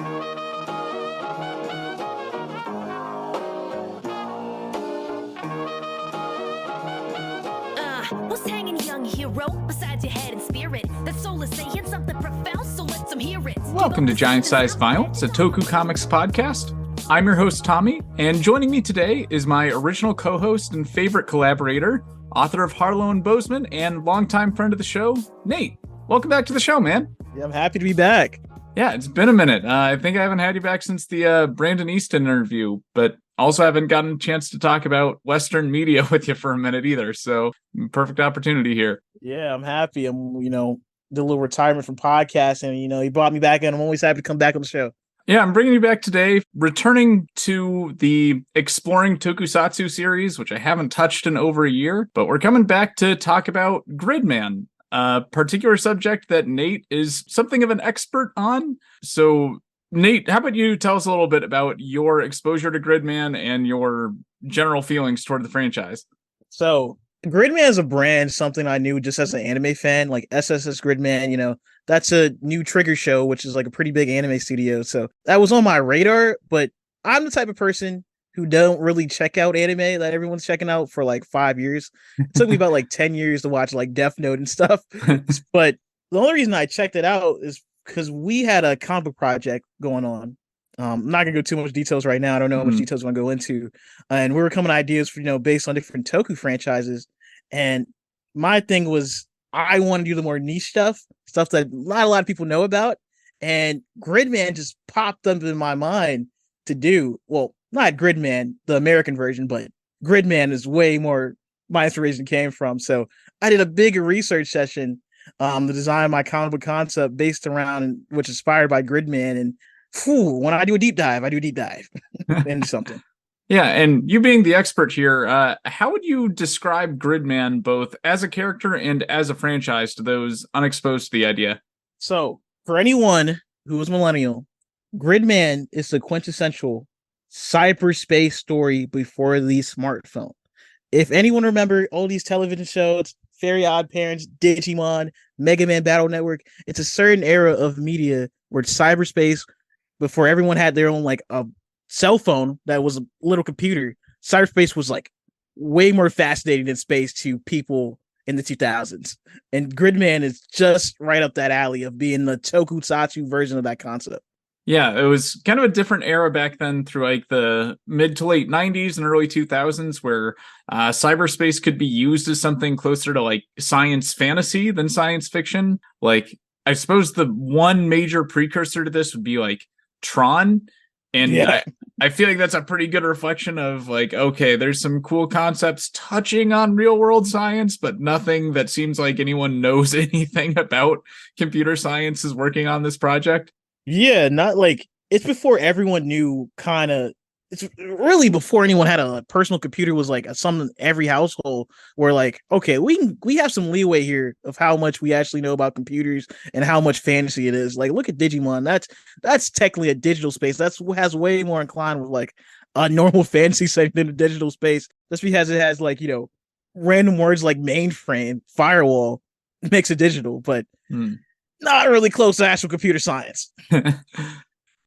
What's hanging, young hero, besides your head and spirit? That soul is saying something profound, so let them hear it. Welcome to Giant Size Violence, a Toku Comics podcast. I'm your host, Tommy, and joining me today is my original co-host and favorite collaborator, author of Harlow and Bozeman, and longtime friend of the show, Nate. Welcome back to the show, man. Yeah, I'm happy to be back. Yeah, it's been a minute. I think I haven't had you back since the Brandon Easton interview, but also haven't gotten a chance to talk about Western media with you for a minute either. So perfect opportunity here. Yeah, I'm happy. I'm, did a little retirement from podcasting. He brought me back and I'm always happy to come back on the show. Yeah, I'm bringing you back today, returning to the Exploring Tokusatsu series, which I haven't touched in over a year, but we're coming back to talk about Gridman, a particular subject that Nate is something of an expert on. So Nate, how about you tell us a little bit about your exposure to Gridman and your general feelings toward the franchise? So Gridman as a brand, something I knew just as an anime fan, like SSSS Gridman, that's a new Trigger show, which is like a pretty big anime studio. So that was on my radar, but I'm the type of person who don't really check out anime that everyone's checking out for like 5 years. It took me about like 10 years to watch like Death Note and stuff. But the only reason I checked it out is because we had a comic book project going on. I'm not gonna go too much details right now. I don't know how much details I want to go into. And we were coming ideas for, based on different Toku franchises. And my thing was I want to do the more niche stuff that not a lot of people know about. And Gridman just popped up in my mind to do. Well, not Gridman, the American version, but Gridman is way more my inspiration came from. So I did a big research session to design my comic book concept based around, which is inspired by Gridman. And when I do a deep dive into something. Yeah, and you being the expert here, how would you describe Gridman both as a character and as a franchise to those unexposed to the idea? So, for anyone who is millennial, Gridman is the quintessential cyberspace story before the smartphone. If anyone remember all these television shows, Fairy Odd Parents, Digimon, Mega Man Battle Network, it's a certain era of media where cyberspace, before everyone had their own like a cell phone that was a little computer, cyberspace was like way more fascinating than space to people in the 2000s. And Gridman is just right up that alley of being the Tokusatsu version of that concept. Yeah, it was kind of a different era back then through like the mid to late 90s and early 2000s where cyberspace could be used as something closer to like science fantasy than science fiction. Like, I suppose the one major precursor to this would be like Tron. And yeah. I feel like that's a pretty good reflection of like, okay, there's some cool concepts touching on real world science, but nothing that seems like anyone knows anything about computer science is working on this project. Yeah, not like it's before everyone knew it's really before anyone had a personal computer was like something every household where like, okay, we have some leeway here of how much we actually know about computers and how much fantasy it is. Like, look at Digimon. That's technically a digital space. That's has way more inclined with like a normal fantasy setting than a digital space. Just because it has like, random words like mainframe, firewall makes it digital, but not really close to actual computer science.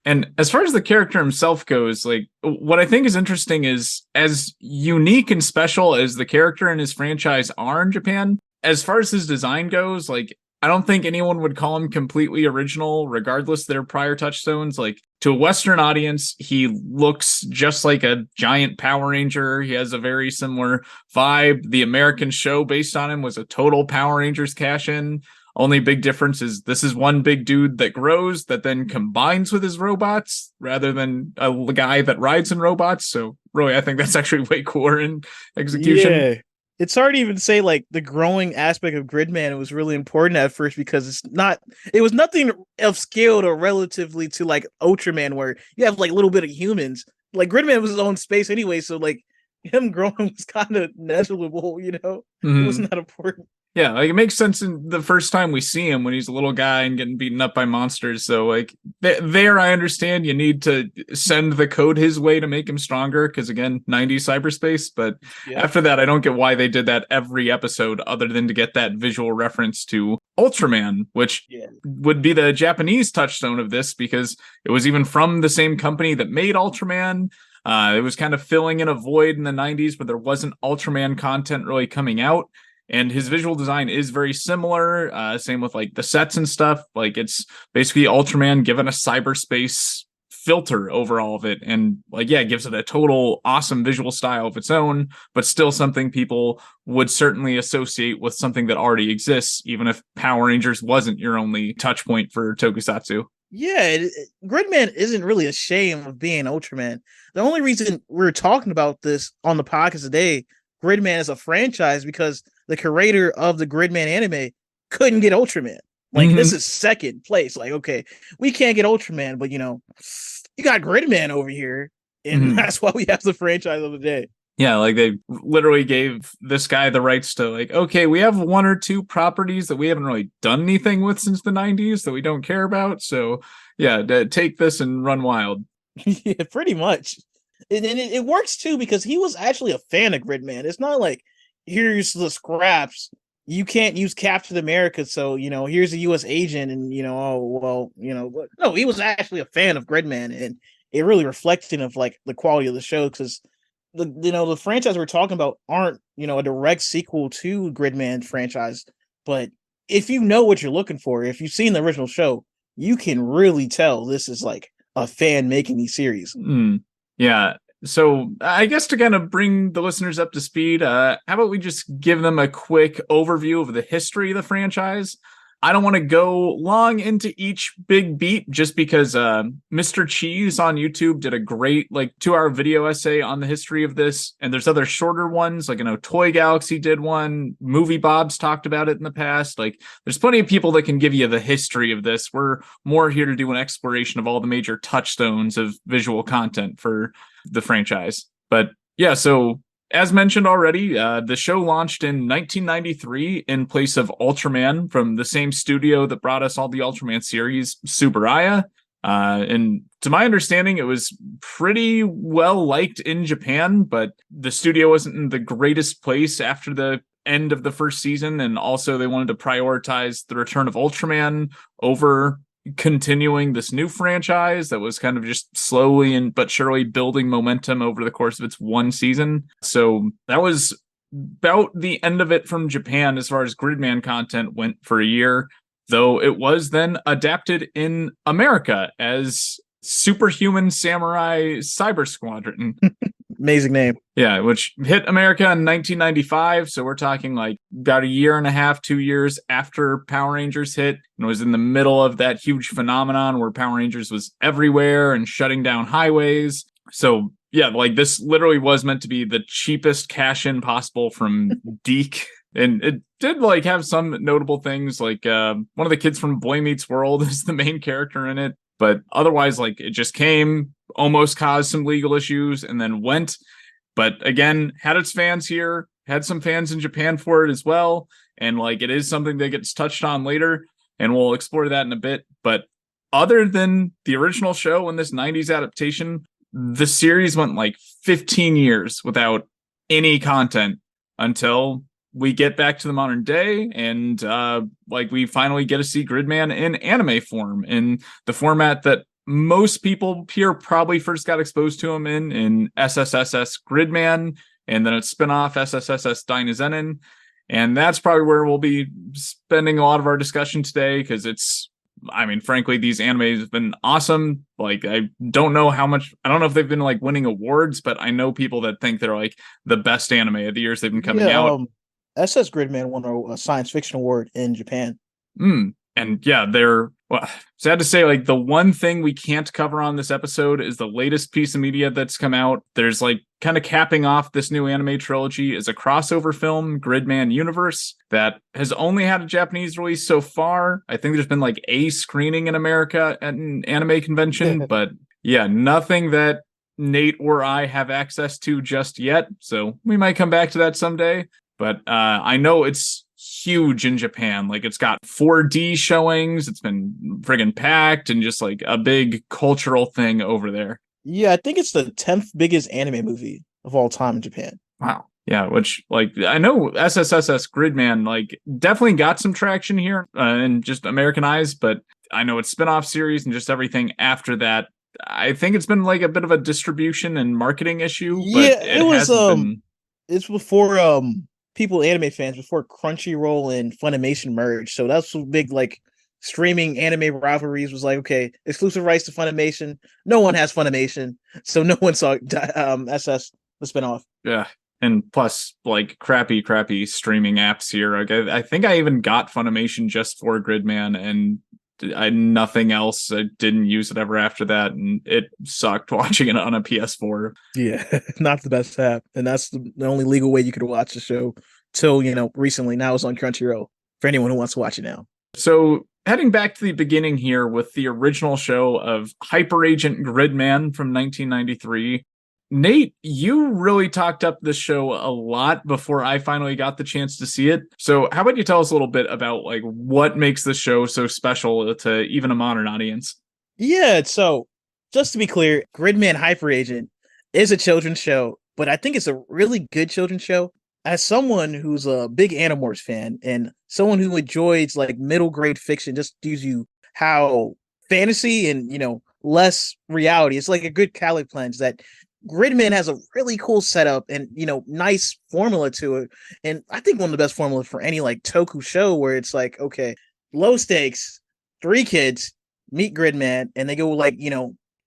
And as far as the character himself goes, like what I think is interesting is as unique and special as the character and his franchise are in Japan, as far as his design goes, like I don't think anyone would call him completely original, regardless of their prior touchstones. Like to a Western audience, he looks just like a giant Power Ranger. He has a very similar vibe. The American show based on him was a total Power Rangers cash-in. Only big difference is this is one big dude that grows that then combines with his robots rather than a guy that rides in robots. So really, I think that's actually way cooler in execution. Yeah. It's hard to even say like the growing aspect of Gridman was really important at first because it was nothing of scale or relatively to like Ultraman where you have like a little bit of humans. Like Gridman was his own space anyway. So like him growing was kind of negligible, It was not important. Yeah, like it makes sense in the first time we see him when he's a little guy and getting beaten up by monsters. So like there, I understand you need to send the code his way to make him stronger because again, 90s cyberspace. But after that, I don't get why they did that every episode other than to get that visual reference to Ultraman, which would be the Japanese touchstone of this because it was even from the same company that made Ultraman. It was kind of filling in a void in the 90s where there wasn't Ultraman content really coming out. And his visual design is very similar. Same with like the sets and stuff. Like it's basically Ultraman given a cyberspace filter over all of it. And like, yeah, it gives it a total awesome visual style of its own, but still something people would certainly associate with something that already exists, even if Power Rangers wasn't your only touch point for Tokusatsu. Yeah, Gridman isn't really ashamed of being Ultraman. The only reason we're talking about this on the podcast today, Gridman is a franchise, because the creator of the Gridman anime couldn't get Ultraman. Like, this is second place. Like, okay, we can't get Ultraman, but you got Gridman over here, and that's why we have the franchise of the day. Yeah, like they literally gave this guy the rights to like, okay, we have one or two properties that we haven't really done anything with since the 90s that we don't care about. So yeah, take this and run wild. Yeah, pretty much. And it works too because he was actually a fan of Gridman. It's not like, here's the scraps, you can't use Captain America, so here's a U.S. agent, and no, he was actually a fan of Gridman, and it really reflected of like the quality of the show because the franchise we're talking about aren't a direct sequel to Gridman franchise, but if you know what you're looking for, if you've seen the original show, you can really tell this is like a fan making these series. Yeah. So I guess to kind of bring the listeners up to speed, how about we just give them a quick overview of the history of the franchise? I don't want to go long into each big beat just because Mr. Cheese on YouTube did a great 2-hour video essay on the history of this. And there's other shorter ones, like Toy Galaxy did one. Movie Bob's talked about it in the past. Like there's plenty of people that can give you the history of this. We're more here to do an exploration of all the major touchstones of visual content for the franchise. But yeah, so as mentioned already, the show launched in 1993 in place of Ultraman from the same studio that brought us all the Ultraman series, Tsuburaya. And to my understanding, it was pretty well liked in Japan, but the studio wasn't in the greatest place after the end of the first season. And also they wanted to prioritize the return of Ultraman over continuing this new franchise that was kind of just slowly but surely building momentum over the course of its one season. So that was about the end of it from Japan as far as Gridman content went for a year, though it was then adapted in America as Superhuman Samurai Syber Squad. Amazing name. Yeah, which hit America in 1995. So we're talking like about a year and a half, 2 years after Power Rangers hit. And it was in the middle of that huge phenomenon where Power Rangers was everywhere and shutting down highways. So yeah, like this literally was meant to be the cheapest cash in possible from Deke. And it did have some notable things, like one of the kids from Boy Meets World is the main character in it. But otherwise, it just came, almost caused some legal issues, and then went. But again, had its fans here, had some fans in Japan for it as well. And it is something that gets touched on later, and we'll explore that in a bit. But other than the original show and this 90s adaptation, the series went 15 years without any content until we get back to the modern day, and we finally get to see Gridman in anime form, in the format that most people here probably first got exposed to him in SSSS Gridman, and then its spinoff SSSS Dynazenon. And that's probably where we'll be spending a lot of our discussion today, because frankly, these animes have been awesome. I don't know if they've been winning awards, but I know people that think they're the best anime of the years they've been coming out. SS Gridman won a science fiction award in Japan. And yeah, they're sad to say, the one thing we can't cover on this episode is the latest piece of media that's come out. There's kind of capping off this new anime trilogy is a crossover film, Gridman Universe, that has only had a Japanese release so far. I think there's been a screening in America at an anime convention, but yeah, nothing that Nate or I have access to just yet. So we might come back to that someday. But I know it's huge in Japan. Like it's got 4D showings. It's been friggin' packed and just like a big cultural thing over there. Yeah, I think it's the 10th biggest anime movie of all time in Japan. Wow. Yeah, which like I know SSSS Gridman like definitely got some traction here and just Americanized, but I know it's spin-off series and just everything after that. I think it's been like a bit of a distribution and marketing issue, but Yeah, it was hasn't been. it's before people anime fans before Crunchyroll and Funimation merged. So that's the big like streaming anime rivalries was like, okay, exclusive rights to Funimation. No one has Funimation, so no one saw SS the spinoff. Yeah. And plus, like crappy streaming apps here. Like, I think I even got Funimation just for Gridman, and nothing else. I didn't use it ever after that, and it sucked watching it on a PS4. Yeah, not the best app, and that's the only legal way you could watch the show till recently. Now it's on Crunchyroll for anyone who wants to watch it now. So heading back to the beginning here with the original show of Hyper Agent Gridman from 1993. Nate, you really talked up this show a lot before I finally got the chance to see it. So how about you tell us a little bit about like what makes the show so special to even a modern audience? Yeah, so just to be clear, Gridman Hyper Agent is a children's show, but I think it's a really good children's show. As someone who's a big Animorphs fan and someone who enjoys like middle grade fiction, just gives you how fantasy and less reality. It's like a good calorie cleanse that Gridman has a really cool setup and nice formula to it, and I think one of the best formulas for any like Toku show where it's like, okay, low stakes, 3 kids meet Gridman and they go like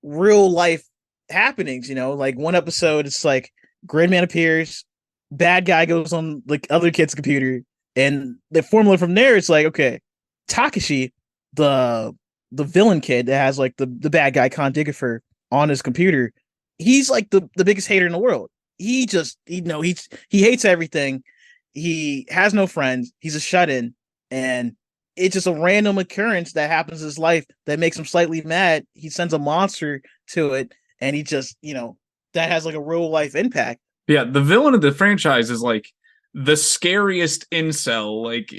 real life happenings. Like one episode it's like Gridman appears, bad guy goes on like other kid's computer, and the formula from there it's like, okay, Takashi, the villain kid that has like the bad guy Con Digifer on his computer. He's like the biggest hater in the world. He just, he hates everything. He has no friends. He's a shut-in, and it's just a random occurrence that happens in his life that makes him slightly mad. He sends a monster to it, and he just, that has like a real life impact. Yeah, the villain of the franchise is like the scariest incel. Like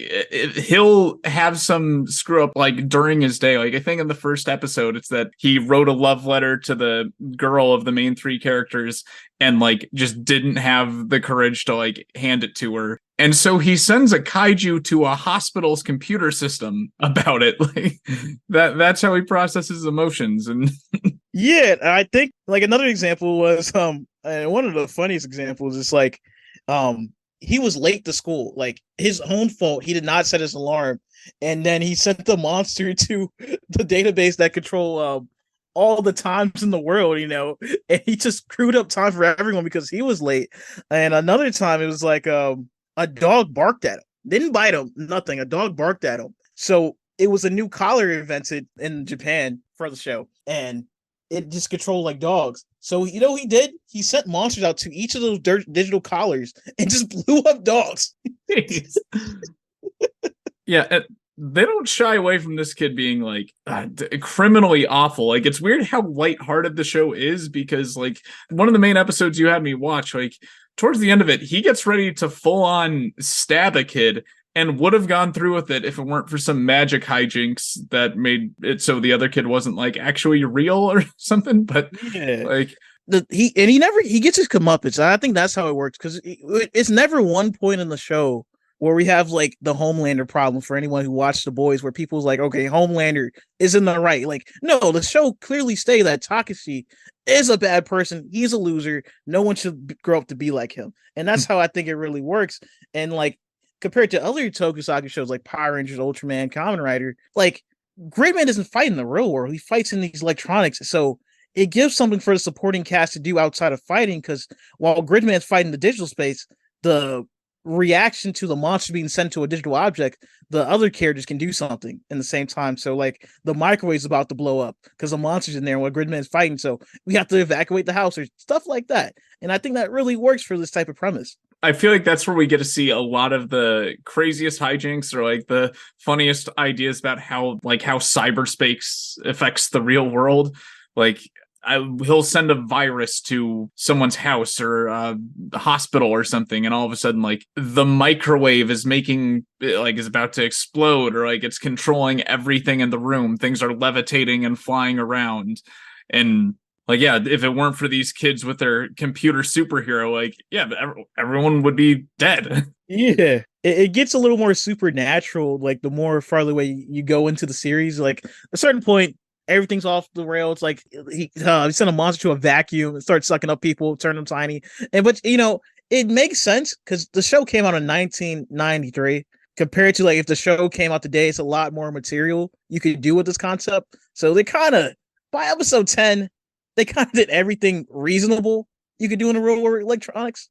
he'll have some screw up like during his day. Like I think in the first episode it's that he wrote a love letter to the girl of the main 3 characters and like just didn't have the courage to like hand it to her, and so he sends a kaiju to a hospital's computer system about it. Like that's how he processes emotions. And yeah, I think like another example was and one of the funniest examples is like he was late to school, like his own fault. He did not set his alarm, and then he sent the monster to the database that control all the times in the world, and he just screwed up time for everyone because he was late. And another time it was like a dog barked at him, didn't bite him, nothing. A dog barked at him, so it was a new collar invented in Japan for the show, and it just controlled like dogs. So he did? He sent monsters out to each of those digital collars and just blew up dogs. Yeah, they don't shy away from this kid being like criminally awful. Like it's weird how lighthearted the show is, because like one of the main episodes you had me watch, like towards the end of it, he gets ready to full on stab a kid, and would have gone through with it if it weren't for some magic hijinks that made it so the other kid wasn't like actually real or something. But yeah, like he gets his comeuppance. I think that's how it works, because it's never one point in the show where we have like the Homelander problem for anyone who watched The Boys, where people's like, okay, Homelander is in the right. Like, no, the show clearly states that Takashi is a bad person. He's a loser. No one should grow up to be like him. And that's how I think it really works. And like, compared to other Tokusatsu shows like Power Rangers, Ultraman, Kamen Rider, like Gridman doesn't fight in the real world. He fights in these electronics. So it gives something for the supporting cast to do outside of fighting, because while Gridman's fighting the digital space, the reaction to the monster being sent to a digital object, the other characters can do something in the same time. So like the microwave's about to blow up because the monster's in there while Gridman's fighting, so we have to evacuate the house or stuff like that. And I think that really works for this type of premise. I feel like that's where we get to see a lot of the craziest hijinks, or like the funniest ideas about how cyberspace affects the real world. Like he'll send a virus to someone's house or a hospital or something, and all of a sudden, like, the microwave is is about to explode, or like it's controlling everything in the room. Things are levitating and flying around, and like, yeah, if it weren't for these kids with their computer superhero, like, yeah, everyone would be dead. Yeah, it gets a little more supernatural. Like the more farther away you go into the series, like at a certain point, everything's off the rails. Like he sent a monster to a vacuum and starts sucking up people, turn them tiny. But it makes sense because the show came out in 1993. Compared to like if the show came out today, it's a lot more material you could do with this concept. So they kind of by episode 10, they kind of did everything reasonable you could do in the real world electronics.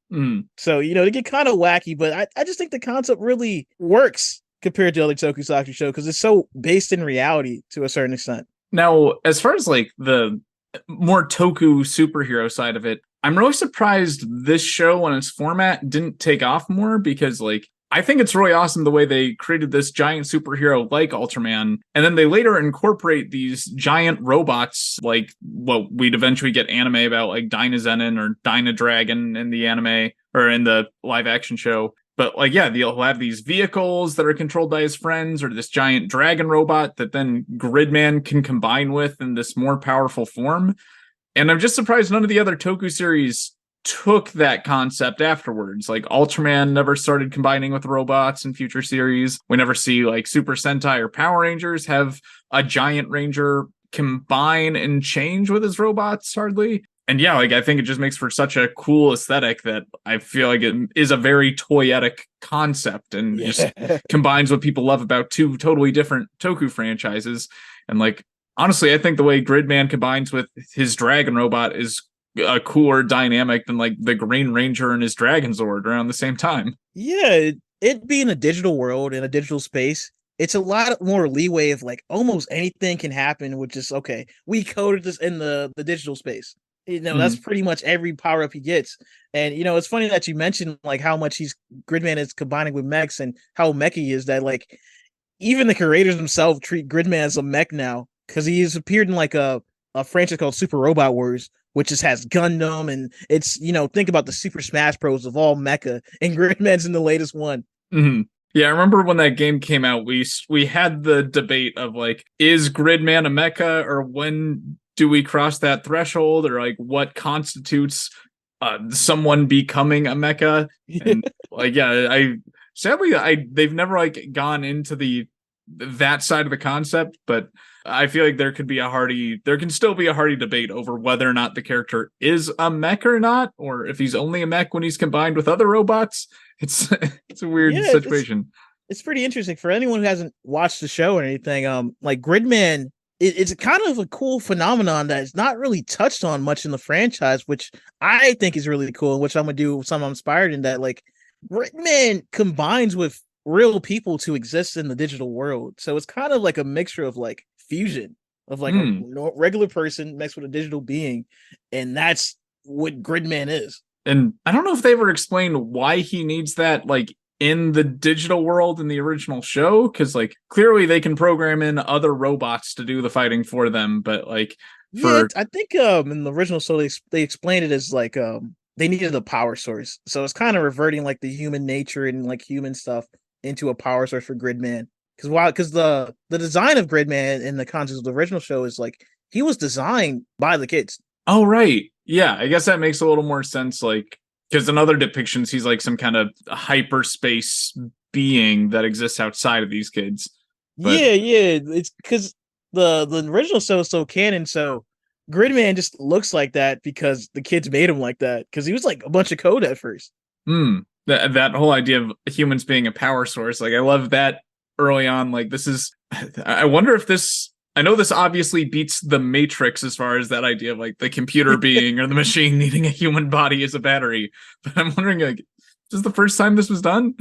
So, they get kind of wacky, but I just think the concept really works compared to other Tokusatsu show because it's so based in reality to a certain extent. Now, as far as like the more Toku superhero side of it, I'm really surprised this show and its format didn't take off more because like I think it's really awesome the way they created this giant superhero like Ultraman, and then they later incorporate these giant robots like what we'd eventually get anime about, like Dynazenon or Dynadragon in the anime or in the live action show. But like, yeah, they'll have these vehicles that are controlled by his friends, or this giant dragon robot that then Gridman can combine with in this more powerful form. And I'm just surprised none of the other Toku series took that concept afterwards. Like Ultraman never started combining with robots in future series. We never see like Super Sentai or Power Rangers have a giant ranger combine and change with his robots hardly. And yeah, like I think it just makes for such a cool aesthetic that I feel like it is a very toyetic concept and just combines what people love about two totally different Toku franchises. And like honestly, I think the way Gridman combines with his dragon robot is a cooler dynamic than like the Green Ranger and his Dragon Zord around the same time. Yeah, it being a digital world in a digital space, it's a lot more leeway of like almost anything can happen, which is okay. We coded this in the digital space. That's pretty much every power up he gets. And it's funny that you mentioned like how much Gridman is combining with mechs and how mechy is that like even the creators themselves treat Gridman as a mech now because he's appeared in like a franchise called Super Robot Wars, which just has Gundam, and it's, think about the Super Smash Bros. Of all mecha, and Gridman's in the latest one. Mm-hmm. Yeah, I remember when that game came out, we had the debate of like, is Gridman a mecha, or when do we cross that threshold, or like what constitutes someone becoming a mecha? And like, yeah, they've never like gone into that side of the concept, but I feel like there can still be a hearty debate over whether or not the character is a mech or not, or if he's only a mech when he's combined with other robots. It's a weird situation. It's pretty interesting for anyone who hasn't watched the show or anything. Like Gridman, it's kind of a cool phenomenon that is not really touched on much in the franchise, which I think is really cool, which I'm gonna do something inspired in that. Like Gridman combines with real people to exist in the digital world, so it's kind of like a mixture of like fusion of like a regular person mixed with a digital being, and that's what Gridman is. And I don't know if they ever explained why he needs that like in the digital world in the original show, because like clearly they can program in other robots to do the fighting for them, but like I think in the original show they explained it as like they needed a power source, so it's kind of reverting like the human nature and like human stuff into a power source for Gridman. Because the design of Gridman in the context of the original show is like he was designed by the kids. Oh, right. Yeah, I guess that makes a little more sense. Like, because in other depictions, he's like some kind of hyperspace being that exists outside of these kids. But... Yeah. It's because the original show is so canon. So Gridman just looks like that because the kids made him like that. Because he was like a bunch of code at first. That whole idea of humans being a power source, like I love that early on. Like I wonder if I know this obviously beats the Matrix as far as that idea of like the computer being or the machine needing a human body as a battery, but I'm wondering like, is this the first time this was done?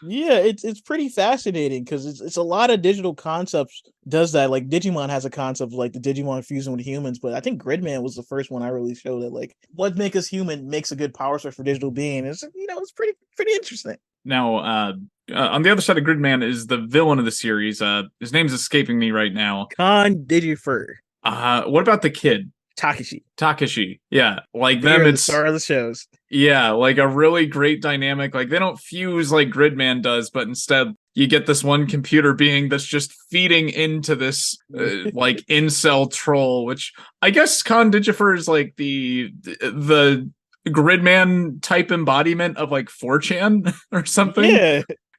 Yeah, it's pretty fascinating because it's a lot of digital concepts does that. Like Digimon has a concept of like the Digimon fusing with humans, but I think Gridman was the first one I really showed that like what makes us human makes a good power source for digital being. It's it's pretty interesting. Now, on the other side of Gridman is the villain of the series. His name's escaping me right now. Con Digifer. What about the kid? Takashi. Yeah. Like They are them, the it's star of the shows. yeah, like a really great dynamic. Like they don't fuse like Gridman does, but instead you get this one computer being that's just feeding into this like incel troll, which I guess Khan Digifer is like the Gridman type embodiment of like 4chan or something.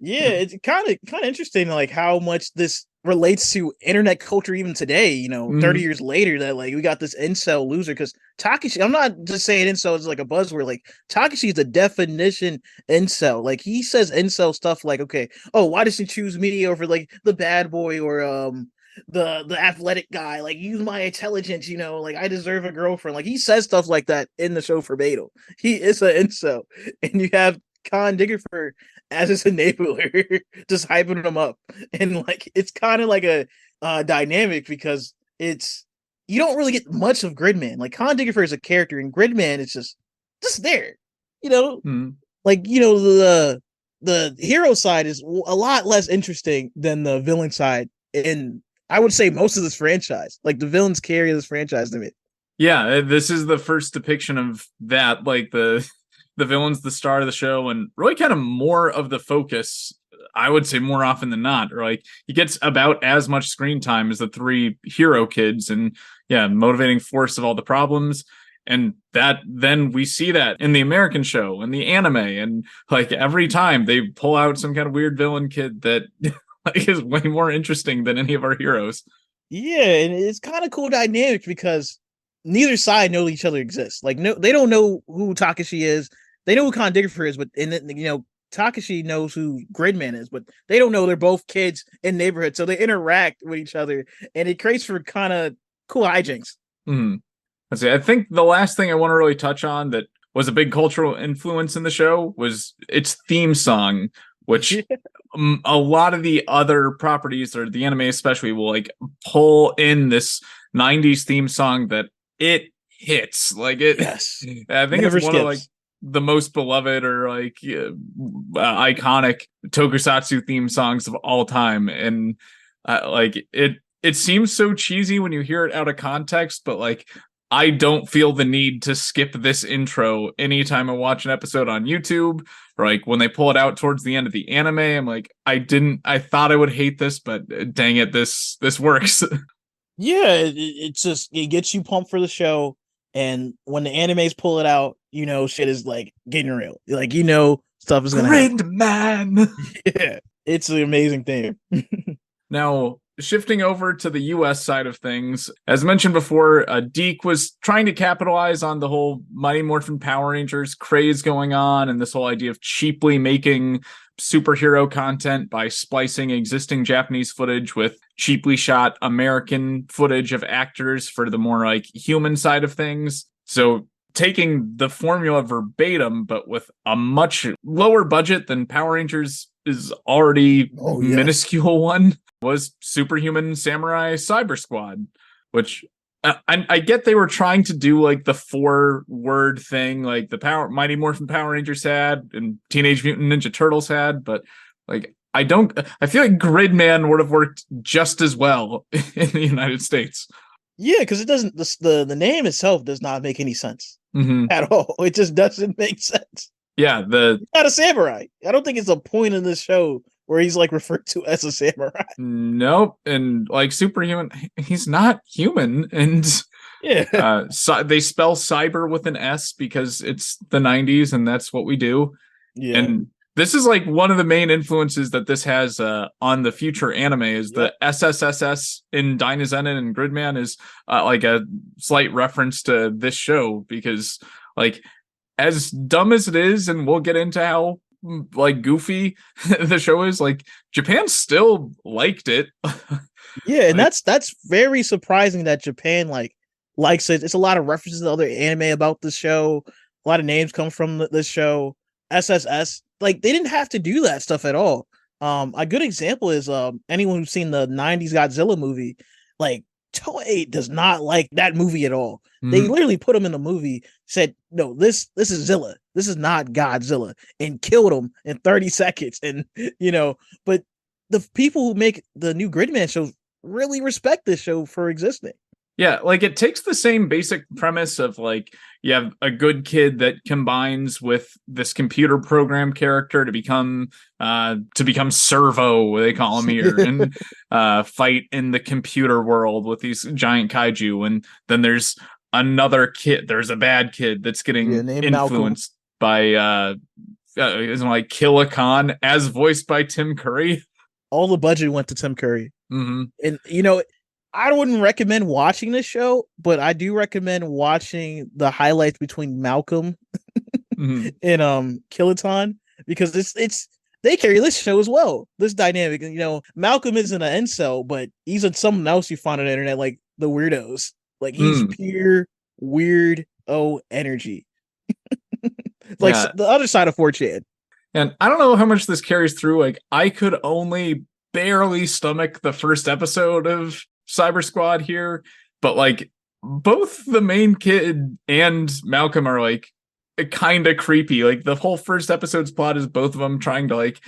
Yeah, it's kind of interesting, like how much this relates to internet culture even today. 30 years later, that like we got this incel loser because Takashi. I'm not just saying incel is like a buzzword. Like Takashi is the definition incel. Like he says incel stuff like, okay, oh, why does he choose me over like the bad boy or the athletic guy? Like use my intelligence. Like I deserve a girlfriend. Like he says stuff like that in the show verbatim. He is an incel, and you have Khan Diggerford as his enabler, just hyping him up, and like it's kind of like a dynamic because you don't really get much of Gridman. Like Khan Diggerford is a character, and Gridman is just there, like the hero side is a lot less interesting than the villain side, and I would say most of this franchise, like the villains carry this franchise to me. Yeah, this is the first depiction of that, like the villain's the star of the show and really kind of more of the focus, I would say more often than not, or like he gets about as much screen time as the three hero kids, and yeah, motivating force of all the problems. And that then we see that in the American show and the anime, and like every time they pull out some kind of weird villain kid that like is way more interesting than any of our heroes. Yeah, and it's kind of cool dynamic because neither side know each other exists. Like no, they don't know who Takashi is. They know who Khan Diggerford is, but Takashi knows who Gridman is, but they don't know they're both kids in neighborhoods, so they interact with each other, and it creates for kind of cool hijinks. Let's see. I think the last thing I want to really touch on that was a big cultural influence in the show was its theme song, which a lot of the other properties or the anime especially will like pull in this 90s theme song that it hits. Like it, yes, I think never it's one skips. of like the most beloved or like iconic Tokusatsu theme songs of all time, and like it seems so cheesy when you hear it out of context, but like I don't feel the need to skip this intro anytime I watch an episode on YouTube, or like when they pull it out towards the end of the anime. I'm like, I thought I would hate this, but dang it, this works. Yeah, it's just it gets you pumped for the show, and when the animes pull it out, shit is like getting real. Like stuff is gonna happen. Man. Yeah, it's an amazing thing. Now, shifting over to the US side of things, as mentioned before, Deke was trying to capitalize on the whole Mighty Morphin Power Rangers craze going on, and this whole idea of cheaply making superhero content by splicing existing Japanese footage with cheaply shot American footage of actors for the more like human side of things. So taking the formula verbatim, but with a much lower budget than Power Rangers is already minuscule one, was Superhuman Samurai Syber Squad, which I get they were trying to do like the 4-word thing like the Mighty Morphin Power Rangers had and Teenage Mutant Ninja Turtles had, but like I feel like Gridman would have worked just as well in the United States. Yeah, because it doesn't the name itself does not make any sense at all. It just doesn't make sense. Yeah, he's not a samurai. I don't think it's a point in this show where he's like referred to as a samurai. Nope, and like Superhuman, he's not human, and yeah, they spell cyber with an S because it's the 90s, and that's what we do. Yeah, and this is like one of the main influences that this has on the future anime is the SSSS in Dynazenon and Gridman is like a slight reference to this show, because like as dumb as it is, and we'll get into how like goofy the show is, like Japan still liked it. Yeah, and that's very surprising that Japan likes it. It's a lot of references to other anime about the show. A lot of names come from this show. SSS, like they didn't have to do that stuff at all. A good example is anyone who's seen the 90s Godzilla movie, like Toei does not like that movie at all. They literally put him in the movie, said, no, this is Zilla. This is not Godzilla, and killed him in 30 seconds. And, but the people who make the new Gridman shows really respect this show for existing. Yeah, like it takes the same basic premise of like you have a good kid that combines with this computer program character to become Servo, they call him here, and fight in the computer world with these giant kaiju. And then there's another kid, there's a bad kid that's getting named influenced by isn't like Killa Khan, as voiced by Tim Curry. All the budget went to Tim Curry. Mm-hmm. And I wouldn't recommend watching this show, but I do recommend watching the highlights between Malcolm Mm-hmm. and Killaton, because it's they carry this show as well. This dynamic, Malcolm isn't an incel, but he's someone else you find on the internet, like the weirdos. Like he's pure weird energy. Like the other side of 4chan. And I don't know how much this carries through. Like I could only barely stomach the first episode of Cyber Squad here, but like both the main kid and Malcolm are like kind of creepy. Like the whole first episode's plot is both of them trying to like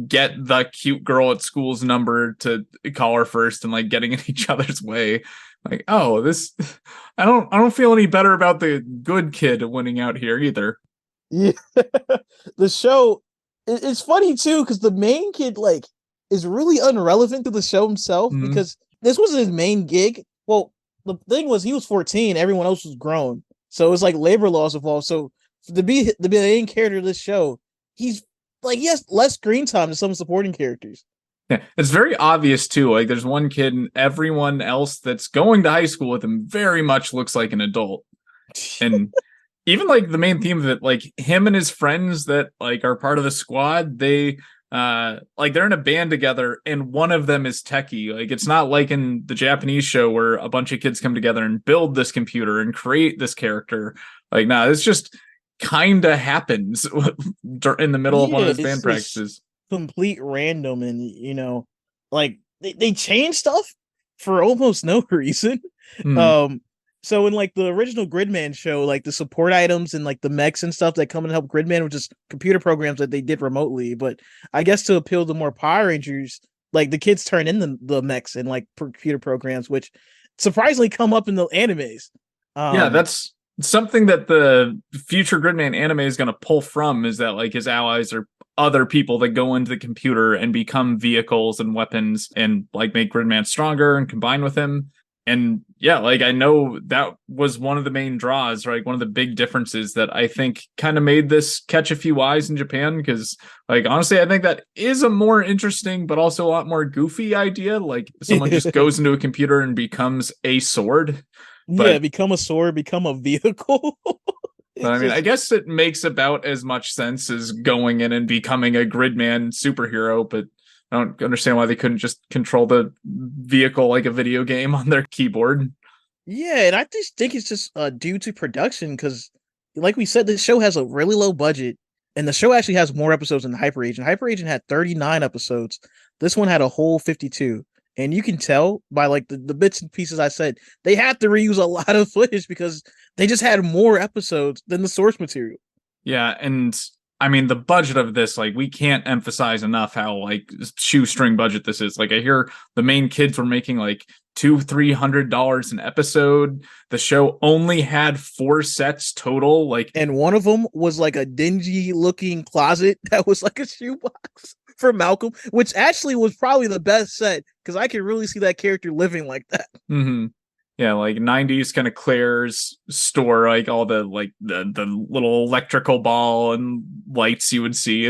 get the cute girl at school's number to call her first, and like getting in each other's way. Like, oh, this I don't feel any better about the good kid winning out here either. Yeah. The show, it's funny too, because the main kid like is really irrelevant to the show himself, because this wasn't his main gig. Well, the thing was he was 14, everyone else was grown, so it was like labor laws involved. So to be the main character of this show, he's like, he has less screen time than some supporting characters. Yeah, it's very obvious too. Like there's one kid and everyone else that's going to high school with him very much looks like an adult. And even like the main theme of it, like him and his friends that like are part of the squad, they like they're in a band together and one of them is techie. Like it's not like in the Japanese show where a bunch of kids come together and build this computer and create this character. Like, nah, it's just kind of happens in the middle of one of his band practices. Complete random, and like they change stuff for almost no reason. So in like the original Gridman show, like the support items and like the mechs and stuff that come and help Gridman were just computer programs that they did remotely. But I guess to appeal to more Power Rangers, like the kids turn in the mechs and like computer programs, which surprisingly come up in the animes. Yeah, that's something that the future Gridman anime is going to pull from, is that like his allies are other people that go into the computer and become vehicles and weapons and like make Gridman stronger and combine with him. And yeah, like I know that was one of the main draws, right? One of the big differences that I think kind of made this catch a few eyes in Japan, because like honestly, I think that is a more interesting but also a lot more goofy idea. Like someone just goes into a computer and becomes a sword. But, become a sword, become a vehicle. But I mean, I guess it makes about as much sense as going in and becoming a Gridman superhero, but I don't understand why they couldn't just control the vehicle like a video game on their keyboard. Yeah, and I just think it's just due to production, because like we said, the show has a really low budget, and the show actually has more episodes than Hyper Agent. Hyper Agent had 39 episodes. This one had a whole 52. And you can tell by like the bits and pieces I said, they had to reuse a lot of footage because they just had more episodes than the source material. Yeah, and I mean the budget of this, like we can't emphasize enough how like shoestring budget this is. Like I hear the main kids were making like $200-300 an episode. The show only had 4 sets total. Like, and one of them was like a dingy looking closet that was like a shoebox for Malcolm, which actually was probably the best set because I could really see that character living like that. Mm-hmm. Yeah, like 90s kind of Claire's store, like all the like the little electrical ball and lights you would see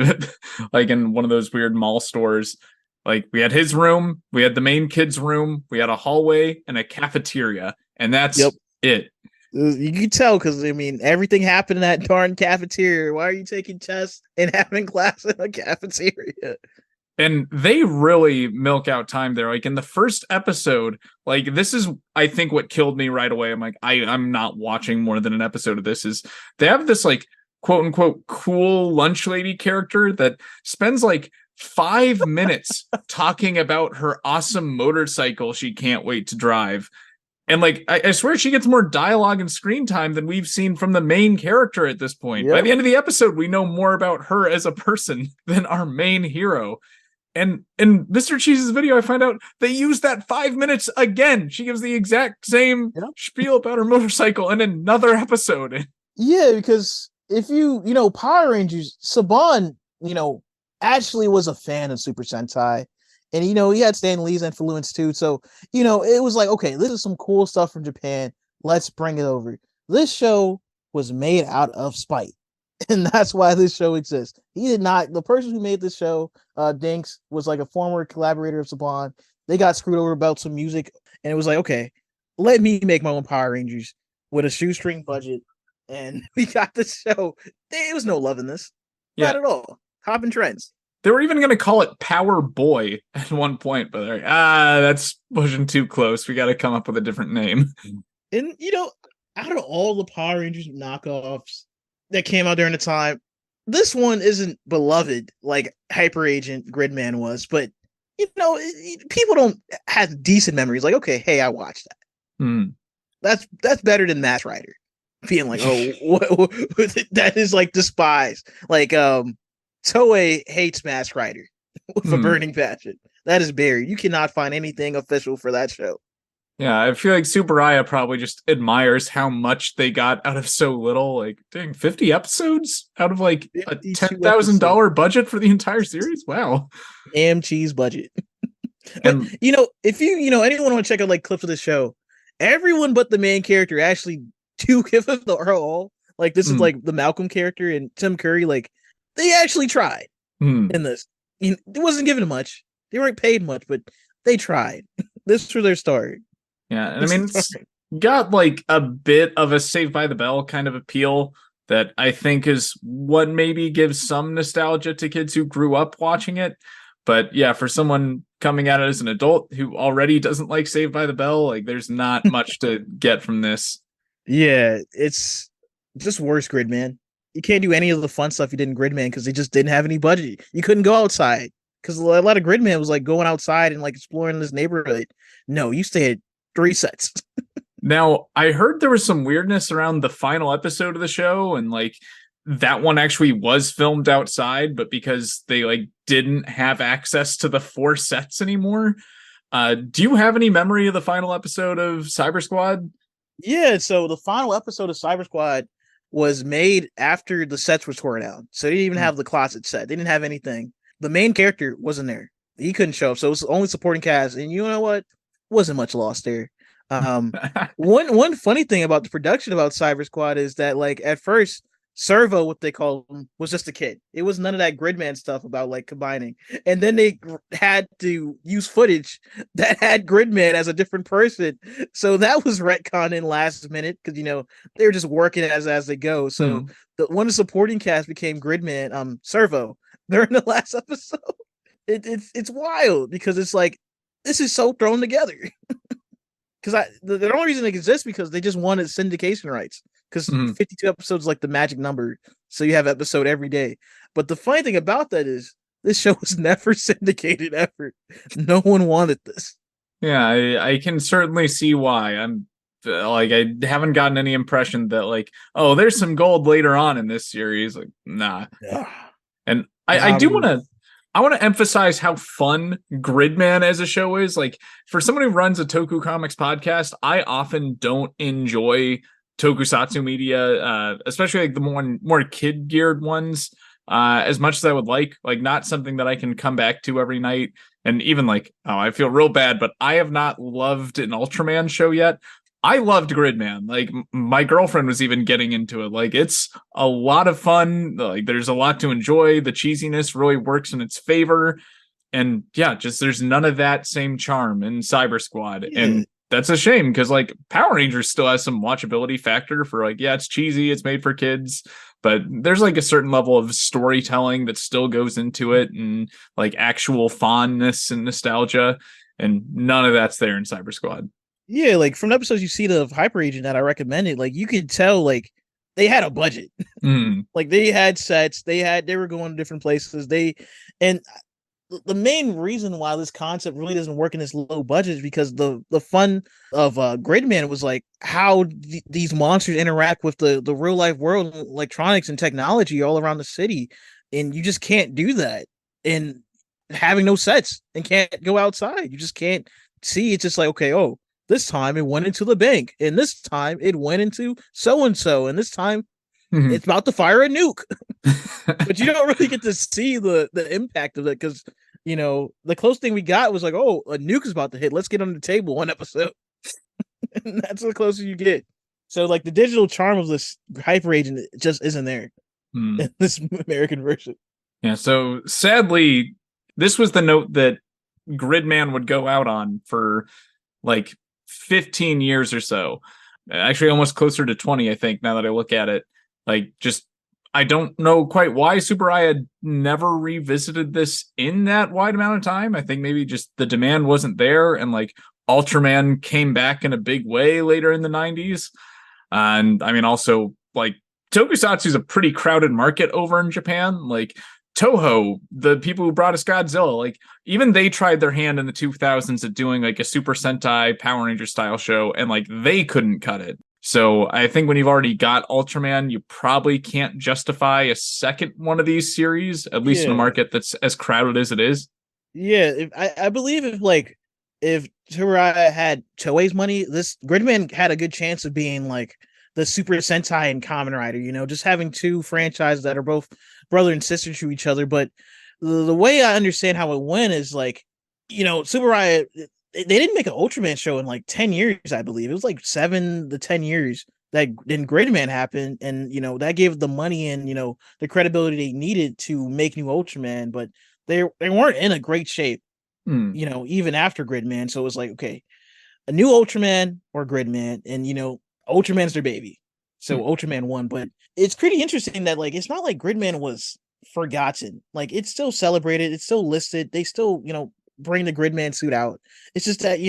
like in one of those weird mall stores. Like we had his room, we had the main kid's room, we had a hallway and a cafeteria, and that's it. You can tell because I mean everything happened in that darn cafeteria. Why are you taking chess and having class in a cafeteria? And they really milk out time there. Like in the first episode, like this is, I think, what killed me right away. I'm like, I'm not watching more than an episode of this. Is they have this like quote unquote cool lunch lady character that spends like 5 minutes talking about her awesome motorcycle she can't wait to drive. And like, I swear she gets more dialogue and screen time than we've seen from the main character at this point. By the end of the episode, we know more about her as a person than our main hero. And in Mr. Cheese's video, I find out they used that 5 minutes again. She gives the exact same spiel about her motorcycle in another episode. Yeah, because if Power Rangers, Saban, actually was a fan of Super Sentai. And, he had Stan Lee's influence too. So, it was like, okay, this is some cool stuff from Japan. Let's bring it over. This show was made out of spite. And that's why this show exists. The person who made this show, Dinks, was like a former collaborator of Saban. They got screwed over about some music. And it was like, okay, let me make my own Power Rangers with a shoestring budget. And we got this show. There was no love in this. Not at all. Hopping trends. They were even going to call it Power Boy at one point, but they're like, that's pushing too close. We got to come up with a different name. And, out of all the Power Rangers knockoffs that came out during the time, this one isn't beloved like Hyper Agent Gridman was, but, people don't have decent memories. Like, okay, hey, I watched that. That's better than Mask Rider. Being like, what that is like despised. Like, Toei hates Mask Rider with a burning passion. That is buried. You cannot find anything official for that show. Yeah, I feel like Superaya probably just admires how much they got out of so little. Like, dang, 50 episodes out of like a $10,000 budget for the entire series? Wow. Cheese budget. But, if anyone want to check out like clips of the show, everyone but the main character actually do give him the all. Like, this is like the Malcolm character and Tim Curry. Like, they actually tried in this. It wasn't given much. They weren't paid much, but they tried. This was their start. Yeah, and I mean, it's got like a bit of a Saved by the Bell kind of appeal that I think is what maybe gives some nostalgia to kids who grew up watching it. But yeah, for someone coming at it as an adult who already doesn't like Saved by the Bell, like there's not much to get from this. Yeah, it's just worse Gridman. You can't do any of the fun stuff you did in Gridman because they just didn't have any budget. You couldn't go outside because a lot of Gridman was like going outside and like exploring this neighborhood. No, you stay at 3 sets. Now, I heard there was some weirdness around the final episode of the show, and like that one actually was filmed outside, but because they like didn't have access to the 4 sets anymore. Do you have any memory of the final episode of Cyber Squad? Yeah, so the final episode of Cyber Squad was made after the sets were torn down. So they didn't even have the closet set. They didn't have anything. The main character wasn't there. He couldn't show up. So it was only supporting cast. And you know what? Wasn't much lost there. One funny thing about the production about Cyber Squad is that like at first Servo, what they call him, was just a kid. It was none of that Gridman stuff about like combining. And then they had to use footage that had Gridman as a different person. So that was retconned in last minute because they were just working as they go. So one of the supporting cast became Gridman, Servo during the last episode. It's wild because it's like this is so thrown together. Because the only reason it exists because they just wanted syndication rights. Because 52 episodes is like the magic number, so you have episode every day. But the funny thing about that is this show was never syndicated ever. No one wanted this. Yeah, I can certainly see why. I'm like I haven't gotten any impression that like, oh, there's some gold later on in this series. Like, nah. And I do want to. I want to emphasize how fun Gridman as a show is. Like, for someone who runs a Toku Comics podcast, I often don't enjoy Tokusatsu media, especially like the more kid geared ones, as much as I would like. Like, not something that I can come back to every night. And even like, I feel real bad, but I have not loved an Ultraman show yet. I loved Gridman. Like, my girlfriend was even getting into it. Like, it's a lot of fun. Like, there's a lot to enjoy. The cheesiness really works in its favor. And yeah, just there's none of that same charm in Cyber Squad. Yeah. And that's a shame because like Power Rangers still has some watchability factor for like, yeah, it's cheesy, it's made for kids, but there's like a certain level of storytelling that still goes into it and like actual fondness and nostalgia. And none of that's there in Cyber Squad. Yeah, like from the episodes you see of Hyper Agent that I recommended, like you could tell like they had a budget. Like they had sets, they were going to different places. And the main reason why this concept really doesn't work in this low budget is because the fun of Gridman was like how these monsters interact with the real life world, electronics and technology all around the city, and you just can't do that. And having no sets and can't go outside. You just can't see. It's just like, okay, oh, this time it went into the bank, and this time it went into so and so, and this time it's about to fire a nuke. But you don't really get to see the impact of it because the close thing we got was like, oh, a nuke is about to hit. Let's get on the table one episode. And that's the closer you get. So like the digital charm of this Hyper Agent just isn't there in this American version. Yeah, so sadly, this was the note that Gridman would go out on for like 15 years or so. Actually, almost closer to 20, I think, now that I look at it. Like, just, I don't know quite why Tsuburaya had never revisited this in that wide amount of time. I think maybe just the demand wasn't there, and like Ultraman came back in a big way later in the 90s. And I mean, also, like, Tokusatsu is a pretty crowded market over in Japan. Like, Toho, the people who brought us Godzilla, like, even they tried their hand in the 2000s at doing like a Super Sentai Power Ranger style show, and like they couldn't cut it. So I think when you've already got Ultraman, you probably can't justify a second one of these series, at least in a market that's as crowded as it is. Yeah, I believe if Tsuburaya had Toei's money, this Gridman had a good chance of being like the Super Sentai and Kamen Rider, just having two franchises that are both brother and sister to each other. But the way I understand how it went is like, Tsuburaya, they didn't make an Ultraman show in like 10 years, I believe. It was like 7 to 10 years that then Gridman happened. And, that gave the money and, the credibility they needed to make new Ultraman, but they weren't in a great shape, even after Gridman. So it was like, okay, a new Ultraman or Gridman, and, Ultraman's their baby. So Ultraman won, but it's pretty interesting that like, it's not like Gridman was forgotten. Like, it's still celebrated. It's still listed. They still, bring the Gridman suit out. It's just that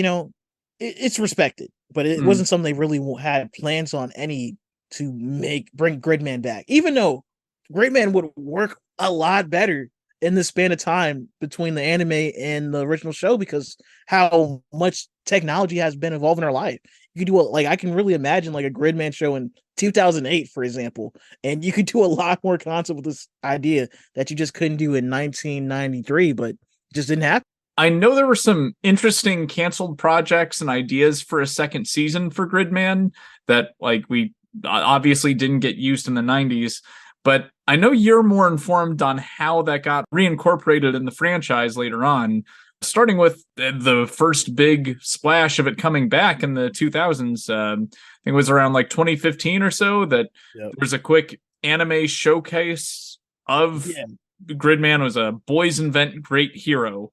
it's respected, but it wasn't something they really had plans on to bring Gridman back, even though Gridman would work a lot better in the span of time between the anime and the original show, because how much technology has been involved in our life. You could do I can really imagine like a Gridman show in 2008, for example, and you could do a lot more concept with this idea that you just couldn't do in 1993, but it just didn't happen. I know there were some interesting canceled projects and ideas for a second season for Gridman that like we obviously didn't get used in the 90s, but I know you're more informed on how that got reincorporated in the franchise later on, starting with the first big splash of it coming back in the 2000s. I think it was around like 2015 or so that there was a quick anime showcase of Gridman. It was a Boys Invent Great Hero.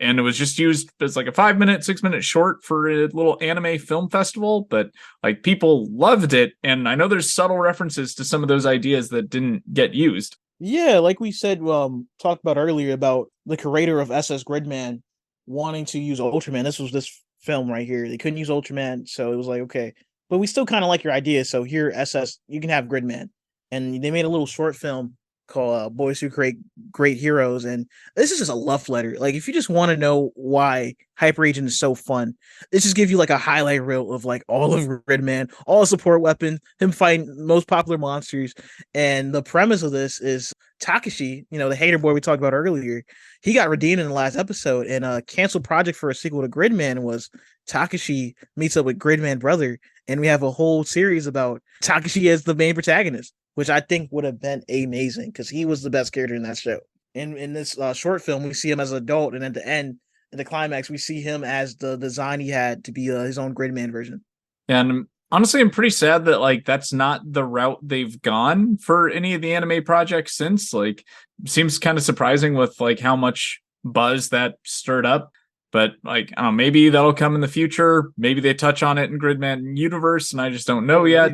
And it was just used as like a 6-minute short for a little anime film festival, but like people loved it. And I know there's subtle references to some of those ideas that didn't get used. Yeah, like we said, talked about earlier about the creator of SS Gridman wanting to use Ultraman. This was this film right here. They couldn't use Ultraman, so it was like, okay, but we still kind of like your idea. So here, SS, you can have Gridman. And they made a little short film called Boys Who Create Great Heroes, and this is just a love letter. Like, if you just want to know why Hyper Agent is so fun, this just gives you like a highlight reel of like all of Gridman, all the support weapons, him fighting most popular monsters. And the premise of this is Takashi, the hater boy we talked about earlier, he got redeemed in the last episode, and a canceled project for a sequel to Gridman was Takashi meets up with Gridman brother, and we have a whole series about Takashi as the main protagonist, which I think would have been amazing because he was the best character in that show. In this short film, we see him as an adult, and at the end, in the climax, we see him as the design he had to be his own Gridman version. And honestly, I'm pretty sad that like that's not the route they've gone for any of the anime projects since. Like, seems kind of surprising with like how much buzz that stirred up. But like, I don't know, maybe that'll come in the future. Maybe they touch on it in Gridman Universe, and I just don't know yet.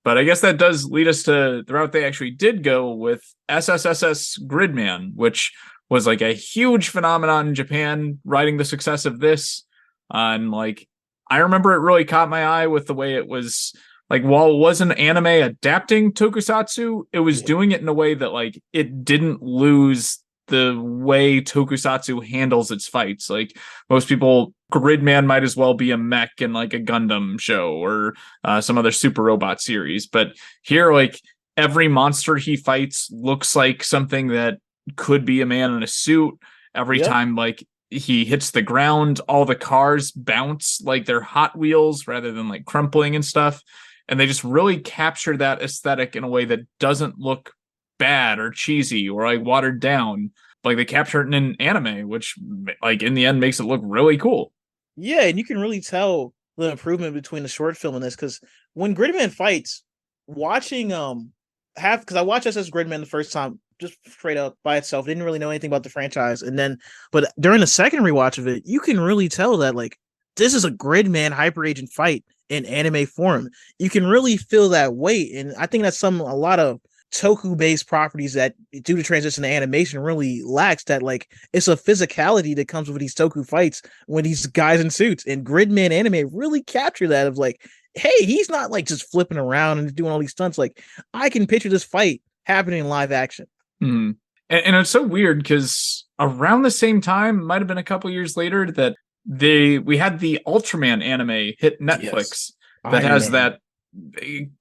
But I guess that does lead us to the route they actually did go with SSSS Gridman, which was like a huge phenomenon in Japan, riding the success of this. And like, I remember it really caught my eye with the way it was like, while it wasn't anime adapting Tokusatsu, it was doing it in a way that like it didn't lose the way Tokusatsu handles its fights. Like, most people, Gridman might as well be a mech in like a Gundam show or some other super robot series. But here, like, every monster he fights looks like something that could be a man in a suit. Every Yep. time like he hits the ground, all the cars bounce like they're Hot Wheels rather than like crumpling and stuff. And they just really capture that aesthetic in a way that doesn't look bad or cheesy or like watered down. Like they capture it in an anime, which like in the end makes it look really cool. Yeah, and you can really tell the improvement between the short film and this, because when Gridman fights, watching because I watched SS Gridman the first time just straight up by itself, didn't really know anything about the franchise, and then but during the second rewatch of it, you can really tell that like this is a Gridman Hyper Agent fight in anime form. You can really feel that weight, and I think that's a lot of Toku based properties that due to transition to animation really lacks, that like it's a physicality that comes with these Toku fights when these guys in suits, and Gridman anime really capture that of like, hey, he's not like just flipping around and doing all these stunts. Like I can picture this fight happening in live action. Mm. And it's so weird because around the same time, might have been a couple years later, that we had the Ultraman anime hit Netflix. Yes. That Iron has Man. that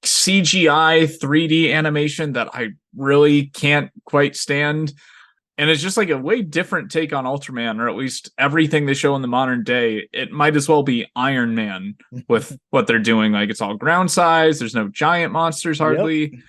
CGI 3D animation that I really can't quite stand. And it's just like a way different take on Ultraman, or at least everything they show in the modern day. It might as well be Iron Man with what they're doing. Like it's all ground size. There's no giant monsters hardly. Yep.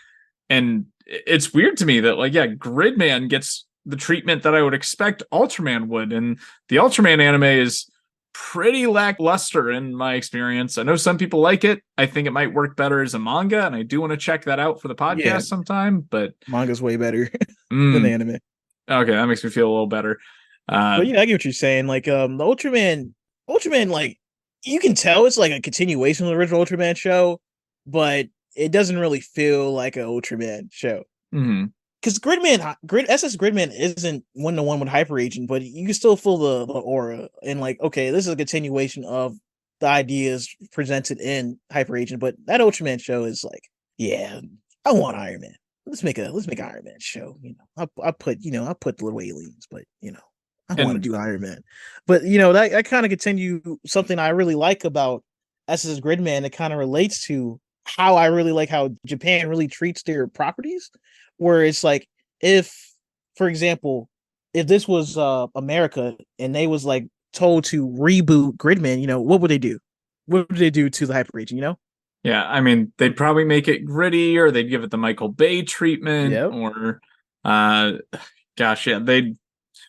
And it's weird to me that like, yeah, Gridman gets the treatment that I would expect Ultraman would. And the Ultraman anime is pretty lackluster in my experience. I know some people like it. I think it might work better as a manga, and I do want to check that out for the podcast sometime. But Manga's way better than anime. Okay, that makes me feel a little better. But I get what you're saying. Like the Ultraman, like you can tell it's like a continuation of the original Ultraman show, but it doesn't really feel like an Ultraman show. Because SS Gridman isn't 1-to-1 with Hyper Agent, but you can still feel the aura, and like, okay, this is a continuation of the ideas presented in Hyper Agent, but that Ultraman show is like, yeah, I want Iron Man. Let's make Iron Man show. You know, I put the little aliens, but you know, I want to do Iron Man. But you know, that kind of continue something I really like about SSS Gridman. It kind of relates to how I really like how Japan really treats their properties, where it's like, if, for example, if this was America and they was like told to reboot Gridman, you know, what would they do? What would they do to the Hyper Agent, you know? Yeah, I mean, they'd probably make it gritty, or they'd give it the Michael Bay treatment, or gosh, yeah, they'd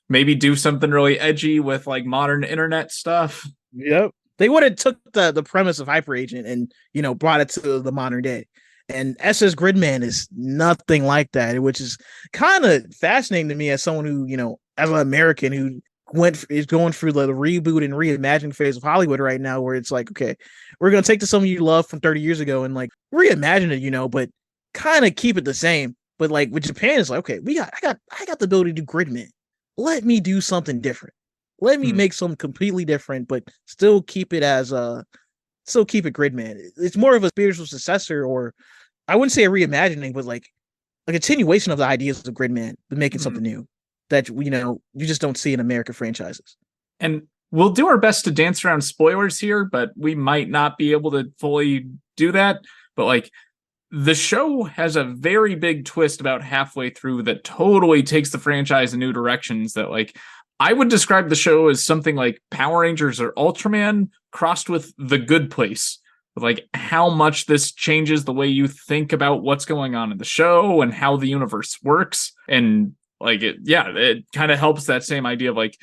maybe do something really edgy with like modern internet stuff. Yep. They would have took the premise of Hyper Agent and, you know, brought it to the modern day. And SS Gridman is nothing like that, which is kind of fascinating to me as someone who, you know, as an American who is going through the reboot and reimagining phase of Hollywood right now, where it's like, okay, we're going to take the something you love from 30 years ago and like reimagine it, you know, but kind of keep it the same. But like with Japan, it's like, okay, I got the ability to do Gridman. Let me do something different. Let me make something completely different, but still keep it Gridman. It's more of a spiritual successor, or I wouldn't say a reimagining, but like a continuation of the ideas of Gridman, but making something new that, you know, you just don't see in American franchises. And we'll do our best to dance around spoilers here, but we might not be able to fully do that. But like, the show has a very big twist about halfway through that totally takes the franchise in new directions, that like, I would describe the show as something like Power Rangers or Ultraman crossed with The Good Place. Like how much this changes the way you think about what's going on in the show and how the universe works. And like, it kind of helps that same idea of like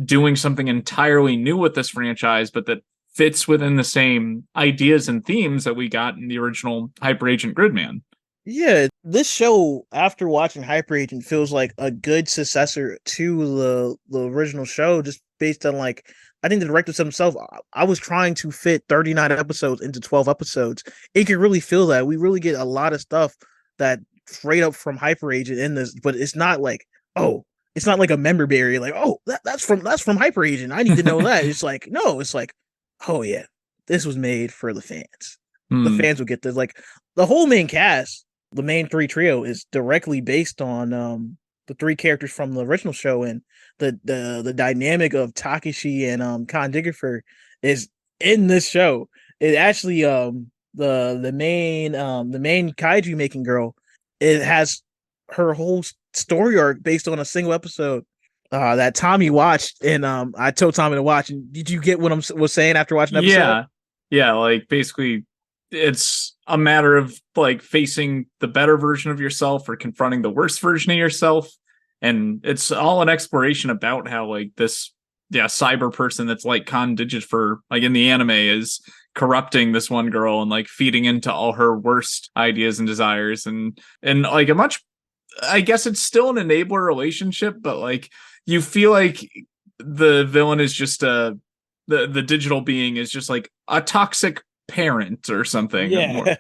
doing something entirely new with this franchise, but that fits within the same ideas and themes that we got in the original Hyper Agent Gridman. Yeah, this show, after watching Hyper Agent, feels like a good successor to the original show, just based on like, I think the director said himself, I was trying to fit 39 episodes into 12 episodes. It can really feel that. We really get a lot of stuff that straight up from Hyper Agent in this, but it's not like, oh, it's not like a member berry, like, oh, that's from Hyper Agent, I need to know that. It's like, no, it's like, oh yeah, this was made for the fans. The fans will get this. Like the whole main cast, the main three trio is directly based on the three characters from the original show, and the dynamic of Takeshi and Khan Diggerfer is in this show. It actually the main kaiju making girl, it has her whole story arc based on a single episode That Tommy watched, and I told Tommy to watch. And did you get what I was saying after watching the episode? Yeah, like basically it's a matter of like facing the better version of yourself or confronting the worst version of yourself. And it's all an exploration about how like this cyber person that's like Digit for like in the anime is corrupting this one girl and like feeding into all her worst ideas and desires and like a much, I guess it's still an enabler relationship, but like you feel like the villain is just the digital being is just like a toxic parent or something. Yeah.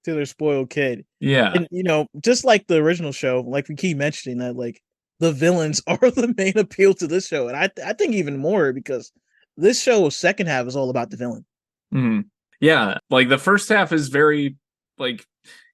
To their spoiled kid. Yeah. And just like the original show, like we keep mentioning that like the villains are the main appeal to this show. And I think even more because this show's second half is all about the villain. Mm-hmm. Yeah. Like the first half is very like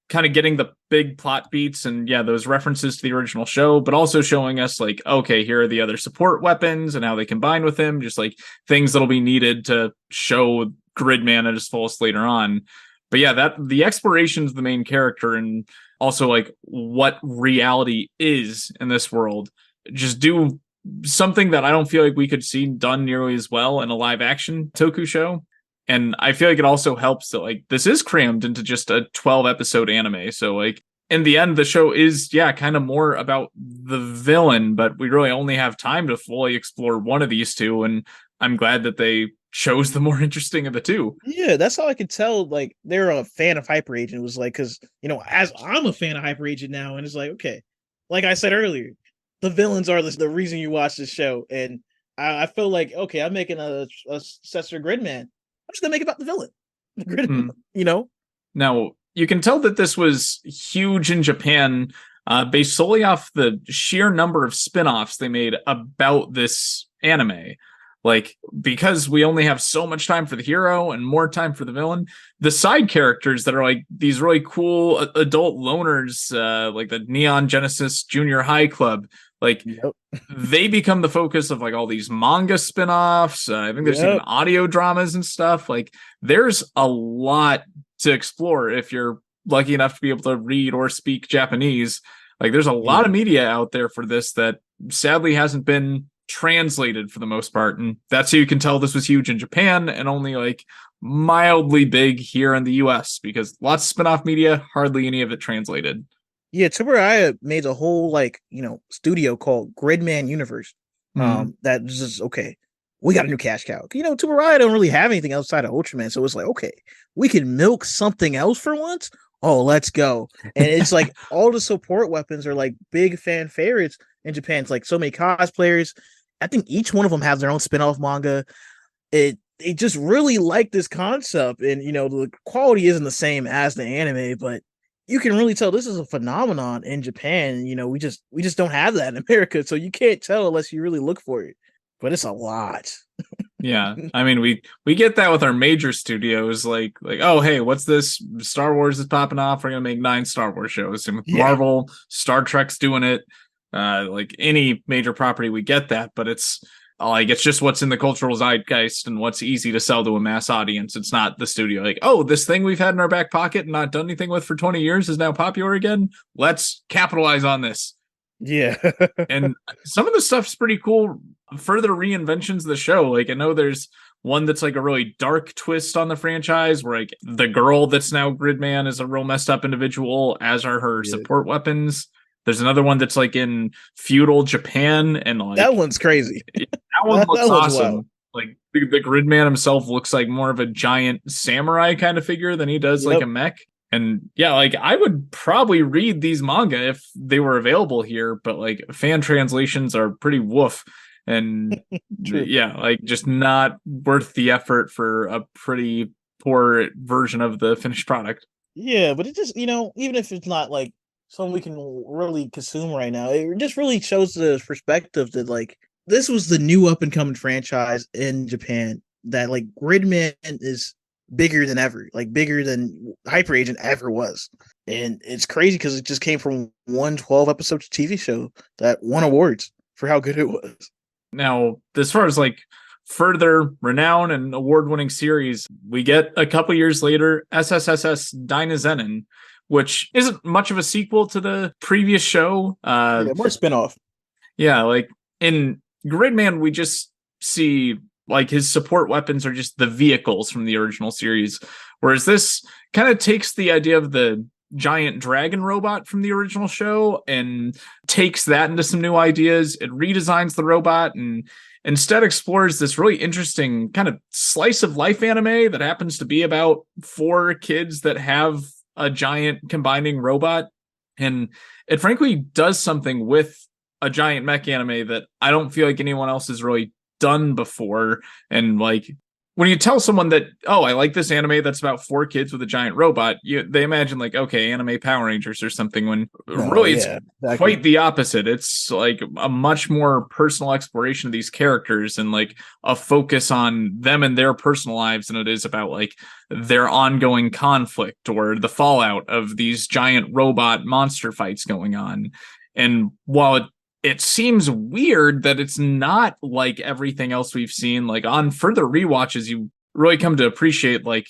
kind of getting the big plot beats and those references to the original show, but also showing us like, okay, here are the other support weapons and how they combine with him, just like things that'll be needed to show Gridman at his fullest later on. But that the exploration is the main character and also like what reality is in this world. Just do something that I don't feel like we could see done nearly as well in a live action Toku show. And I feel like it also helps that like this is crammed into just a 12 episode anime. So like in the end, the show is kind of more about the villain, but we really only have time to fully explore one of these two. And I'm glad that they chose the more interesting of the two. Yeah, that's how I could tell like they're a fan of Hyper Agent. It was like because as I'm a fan of Hyper Agent now, and it's like, okay, like I said earlier, the villains are the reason you watch this show. And I feel like, okay, I'm making a SSSS Gridman. I'm just gonna make it about the villain. Now you can tell that this was huge in Japan, based solely off the sheer number of spin-offs they made about this anime. Like, because we only have so much time for the hero and more time for the villain, the side characters that are like these really cool adult loners, like the Neon Genesis Junior High Club, like they become the focus of like all these manga spin-offs. I think there's even audio dramas and stuff. Like there's a lot to explore if you're lucky enough to be able to read or speak Japanese. Like there's a lot of media out there for this that sadly hasn't been translated for the most part. And that's how you can tell this was huge in Japan and only like mildly big here in the US because lots of spin-off media, hardly any of it translated. Yeah, Tsuburaya made a whole studio called Gridman Universe. That was just okay. We got a new cash cow. Tsuburaya don't really have anything outside of Ultraman, so it's like, okay, we can milk something else for once. Oh, let's go. And it's like all the support weapons are like big fan favorites in Japan. It's like so many cosplayers. I think each one of them has their own spin-off manga. They just really like this concept, and the quality isn't the same as the anime, but you can really tell this is a phenomenon in Japan. We just don't have that in America, so you can't tell unless you really look for it. But it's a lot. Yeah, I mean we get that with our major studios, like oh hey, what's this? Star Wars is popping off. We're gonna make 9 Star Wars shows, and with Marvel, Star Trek's doing it. Like any major property, we get that, but it's just what's in the cultural zeitgeist and what's easy to sell to a mass audience. It's not the studio like, oh, this thing we've had in our back pocket and not done anything with for 20 years is now popular again. Let's capitalize on this. Yeah. And some of the stuff's pretty cool. Further reinventions of the show. Like I know there's one that's like a really dark twist on the franchise where like the girl that's now Gridman is a real messed up individual, as are her support weapons. There's another one that's like in feudal Japan, and like that one's crazy. That one looks awesome. Wild. Like the Gridman himself looks like more of a giant samurai kind of figure than he does like a mech. And like I would probably read these manga if they were available here, but like fan translations are pretty woof. And like just not worth the effort for a pretty poor version of the finished product. Yeah, but it just, even if it's not like something we can really consume right now, it just really shows the perspective that like this was the new up and coming franchise in Japan, that like Gridman is bigger than ever, like bigger than Hyper Agent ever was. And it's crazy because it just came from one 12 episode TV show that won awards for how good it was. Now, as far as like further renown and award-winning series, we get a couple years later SSSS Dynazenon, which isn't much of a sequel to the previous show. More spinoff. Yeah, like in Gridman, we just see like his support weapons are just the vehicles from the original series, whereas this kind of takes the idea of the giant dragon robot from the original show and takes that into some new ideas. It redesigns the robot and instead explores this really interesting kind of slice of life anime that happens to be about 4 kids that have a giant combining robot. And it frankly does something with a giant mech anime that I don't feel like anyone else has really done before. And like when you tell someone that, oh, I like this anime that's about 4 kids with a giant robot, they imagine like, okay, anime Power Rangers or something, when really it's exactly. quite the opposite. It's like a much more personal exploration of these characters and like a focus on them and their personal lives than it is about like their ongoing conflict or the fallout of these giant robot monster fights going on. And while it seems weird that it's not like everything else we've seen, like on further rewatches, you really come to appreciate like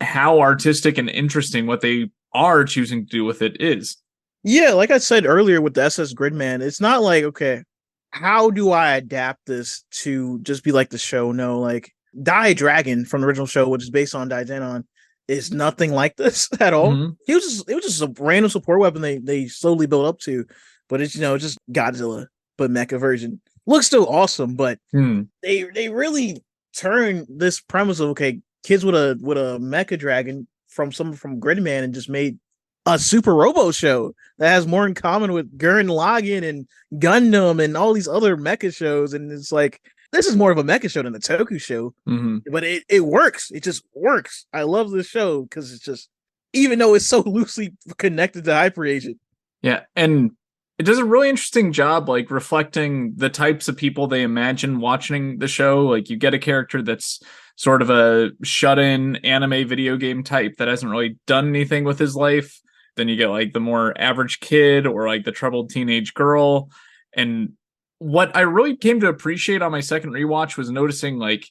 how artistic and interesting what they are choosing to do with it is. Yeah, like I said earlier with the SS Gridman, it's not like, okay, how do I adapt this to just be like the show? No, like Dragon from the original show, which is based on Dynazenon, is nothing like this at all. Mm-hmm. It was just a random support weapon they slowly built up to. But it's, just Godzilla, but mecha version. Looks still awesome, but they really turn this premise of, okay, kids with a mecha dragon from Gridman and just made a Super Robo show that has more in common with Gurren Lagann and Gundam and all these other mecha shows. And it's like, this is more of a mecha show than a Toku show. But it works. It just works. I love this show because it's just, even though it's so loosely connected to Hyper Agent. Yeah, and it does a really interesting job, like reflecting the types of people they imagine watching the show. Like you get a character that's sort of a shut-in anime video game type that hasn't really done anything with his life. Then you get like the more average kid or like the troubled teenage girl. And what I really came to appreciate on my second rewatch was noticing like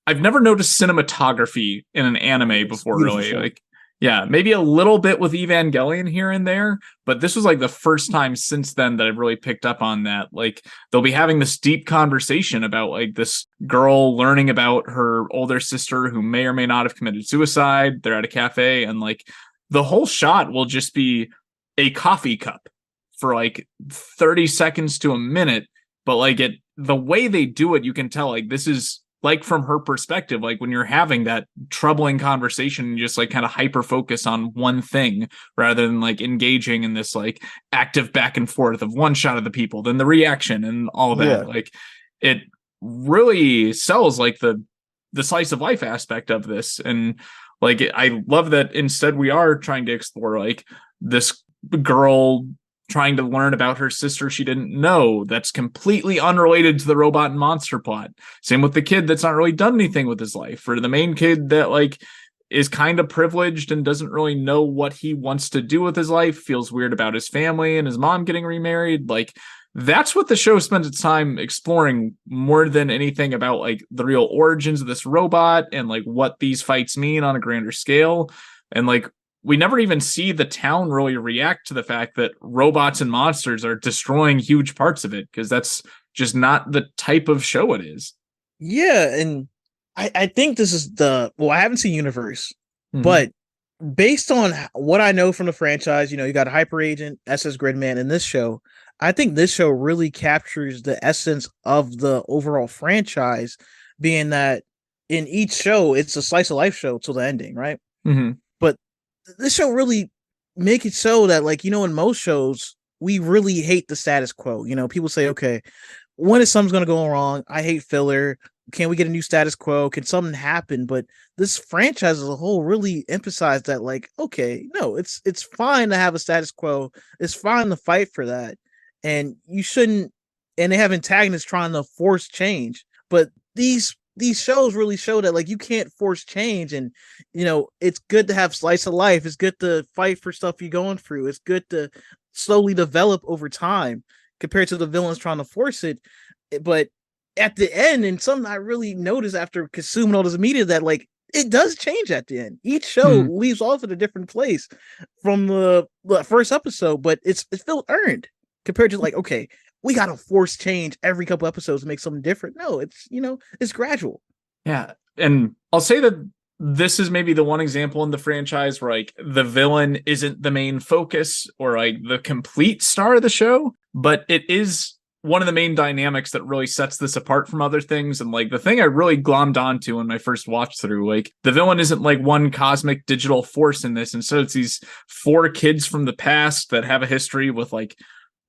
I've never noticed cinematography in an anime before, really. Like, yeah, maybe a little bit with Evangelion here and there, but this was like the first time since then that I've really picked up on that. Like they'll be having this deep conversation about like this girl learning about her older sister who may or may not have committed suicide. They're at a cafe and like the whole shot will just be a coffee cup for like 30 seconds to a minute. But like the way they do it, you can tell like this is like from her perspective, like when you're having that troubling conversation, you just like kind of hyper focus on one thing rather than like engaging in this like active back and forth of one shot of the people, then the reaction and all that. Yeah. Like it really sells like the slice of life aspect of this. And like, I love that instead we are trying to explore like this girl trying to learn about her sister she didn't know that's completely unrelated to the robot and monster plot. Same with the kid that's not really done anything with his life, or the main kid that like is kind of privileged and doesn't really know what he wants to do with his life, feels weird about his family and his mom getting remarried. Like that's what the show spends its time exploring more than anything about like the real origins of this robot and like what these fights mean on a grander scale. And like we never even see the town really react to the fact that robots and monsters are destroying huge parts of it, because that's just not the type of show it is. Yeah, and I think this is I haven't seen Universe, but based on what I know from the franchise, you got Hyper Agent, SS Gridman, and this show, I think this show really captures the essence of the overall franchise, being that in each show, it's a slice of life show till the ending, right? But this show really make it so that, like, in most shows, we really hate the status quo. People say, okay, when is something's going to go wrong? I hate filler. Can we get a new status quo? Can something happen? But this franchise as a whole really emphasized that, like, okay, no, it's fine to have a status quo. It's fine to fight for that. And you shouldn't, and they have antagonists trying to force change. But these shows really show that, like, you can't force change, and it's good to have slice of life. It's good to fight for stuff you're going through. It's good to slowly develop over time compared to the villains trying to force it. But at the end, and something I really noticed after consuming all this media, that like it does change at the end. Each show leaves off at a different place from the first episode, but it's still earned compared to, like, okay, we gotta force change every couple episodes to make something different. No, it's it's gradual. Yeah. And I'll say that this is maybe the one example in the franchise where like the villain isn't the main focus or like the complete star of the show, but it is one of the main dynamics that really sets this apart from other things. And like the thing I really glommed onto in my first watch through, like the villain isn't like one cosmic digital force in this. Instead, it's these 4 kids from the past that have a history with like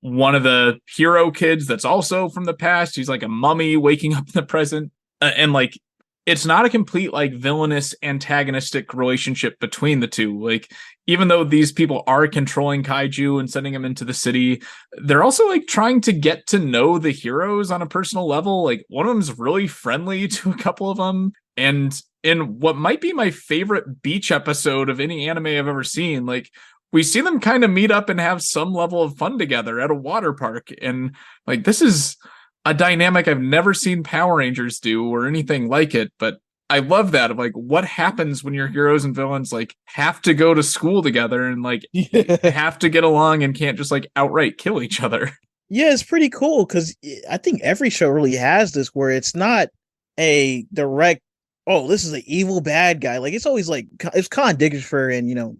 one of the hero kids that's also from the past. He's like a mummy waking up in the present. And like, it's not a complete like villainous antagonistic relationship between the two. Like, even though these people are controlling kaiju and sending them into the city, they're also like trying to get to know the heroes on a personal level. Like, one of them's really friendly to a couple of them. And in what might be my favorite beach episode of any anime I've ever seen, like, we see them kind of meet up and have some level of fun together at a water park. And like, this is a dynamic I've never seen Power Rangers do or anything like it, but I love that of like what happens when your heroes and villains like have to go to school together and like have to get along and can't just like outright kill each other. Yeah, it's pretty cool because I think every show really has this where it's not a direct, oh, this is an evil bad guy. Like it's always like it's Con Diggerford and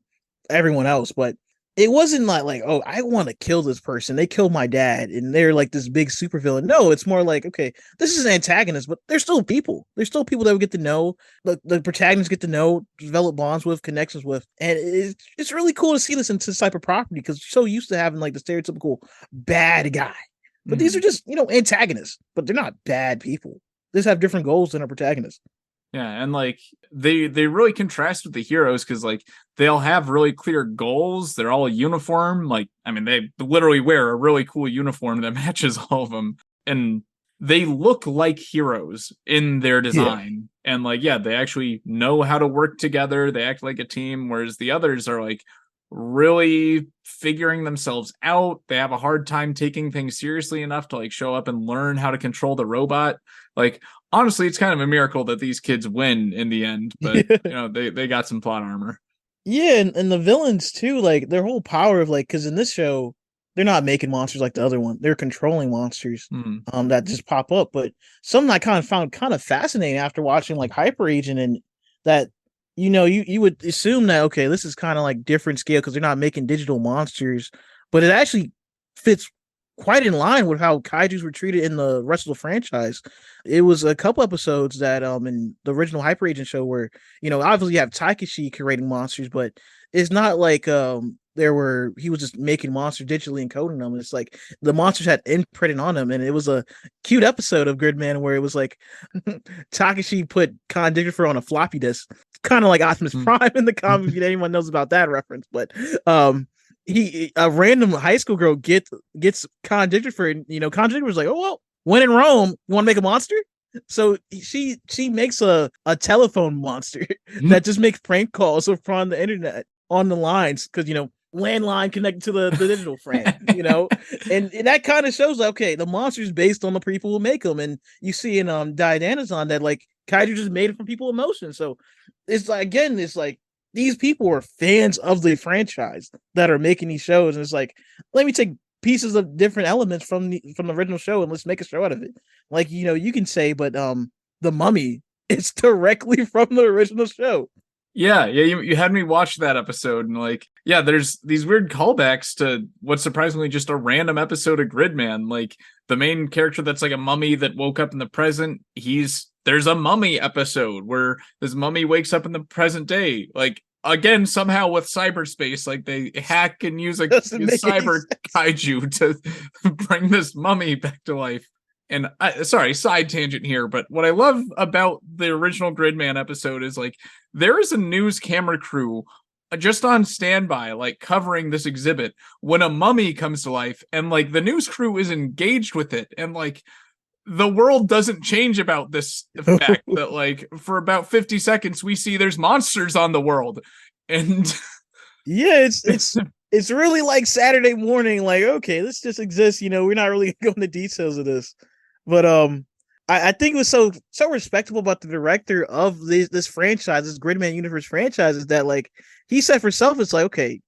everyone else, but it wasn't like, oh, I want to kill this person. They killed my dad, and they're like this big supervillain. No, it's more like, okay, this is an antagonist, but they're still people. There's still people that we get to know. The protagonists get to know, develop bonds with, connections with, and it's really cool to see this into this type of property because you're so used to having like the stereotypical bad guy, but these are just antagonists, but they're not bad people. They just have different goals than our protagonists. Yeah, and like they really contrast with the heroes because like they'll have really clear goals. They're all uniform. Like, I mean, they literally wear a really cool uniform that matches all of them, and they look like heroes in their design. Yeah. And like, yeah, they actually know how to work together. They act like a team, whereas the others are like really figuring themselves out. They have a hard time taking things seriously enough to like show up and learn how to control the robot. Like, honestly, it's kind of a miracle that these kids win in the end, but they got some plot armor. Yeah, and the villains too, like their whole power of like, because in this show they're not making monsters like the other one; they're controlling monsters that just pop up. But something I kind of found kind of fascinating after watching like Hyper Agent, and that you would assume that okay, this is kind of like different scale because they're not making digital monsters, but it actually fits quite in line with how kaijus were treated in the rest of the franchise. It was a couple episodes that in the original Hyper Agent show where obviously you have Takeshi creating monsters, but it's not like he was just making monsters digitally and coding them. It's like the monsters had imprinted on them, and it was a cute episode of Gridman where it was like Takeshi put Con Diggerford on a floppy disk, kind of like Optimus Prime in the comic. If anyone knows about that reference, but a random high school girl gets Con Diggerford, and Con Diggerford's like, oh well, when in Rome, you want to make a monster? So she makes a telephone monster that just makes prank calls from the internet on the lines because landline connected to the digital frame, and that kind of shows like, okay, the monster's based on the people who make them, and you see in Dynazenon that like kaiju just made it from people emotion. So it's like, again, it's like these people are fans of the franchise that are making these shows, and it's like, let me take pieces of different elements from the original show and let's make a show out of it. Like you can say, but the Mummy, it's directly from the original show. Yeah, you had me watch that episode, and like, yeah, there's these weird callbacks to what's surprisingly just a random episode of Gridman. Like the main character that's like a mummy that woke up in the present, there's a mummy episode where this mummy wakes up in the present day. Like, again, somehow with cyberspace, like they hack and use a cyber kaiju to bring this mummy back to life. And sorry, side tangent here, but what I love about the original Gridman episode is like there is a news camera crew just on standby, like covering this exhibit when a mummy comes to life, and like the news crew is engaged with it, and like the world doesn't change about this fact that like for about 50 seconds we see there's monsters on the world. And yeah, it's really like Saturday morning, like, okay, this just exists, we're not really going into details of this. But I think it was so respectable about the director of this franchise, this Gridman universe franchise, is that like he said for himself, it's like, okay,